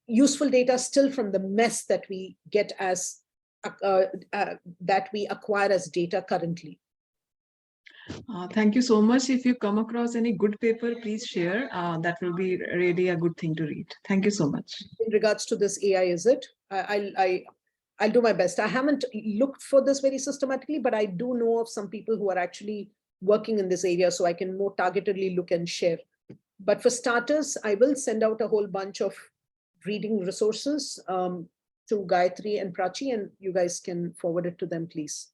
useful data still from the mess that we get as that we acquire as data currently. Thank you so much. If you come across any good paper, please share. That will be really a good thing to read. Thank you so much. In regards to this AI, is it? I'll do my best. I haven't looked for this very systematically, but I do know of some people who are actually working in this area, so I can more targetedly look and share. But for starters, I will send out a whole bunch of reading resources to Gayatri and Prachi, and you guys can forward it to them, please,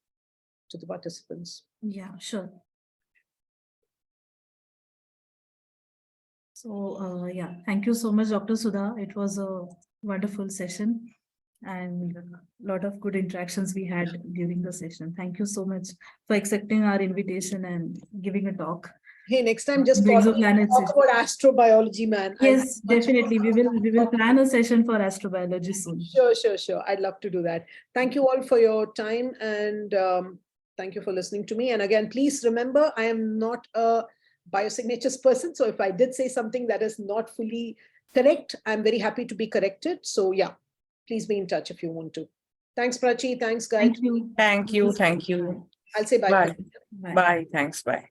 to the participants. Yeah, sure. So yeah, thank you so much, Dr. Sudha. It was a wonderful session and a lot of good interactions we had during the session. Thank you so much for accepting our invitation and giving a talk. Hey, next time just talk about astrobiology, man. Yes, definitely. We will plan a session for astrobiology soon. Sure. I'd love to do that. Thank you all for your time, and thank you for listening to me. And again, please remember, I am not a biosignatures person. So if I did say something that is not fully correct, I'm very happy to be corrected. So yeah, please be in touch if you want to. Thanks, Prachi. Thanks, guys. Thank you. Thank you. Thank you. I'll say bye. Bye. Bye. Thanks. Bye.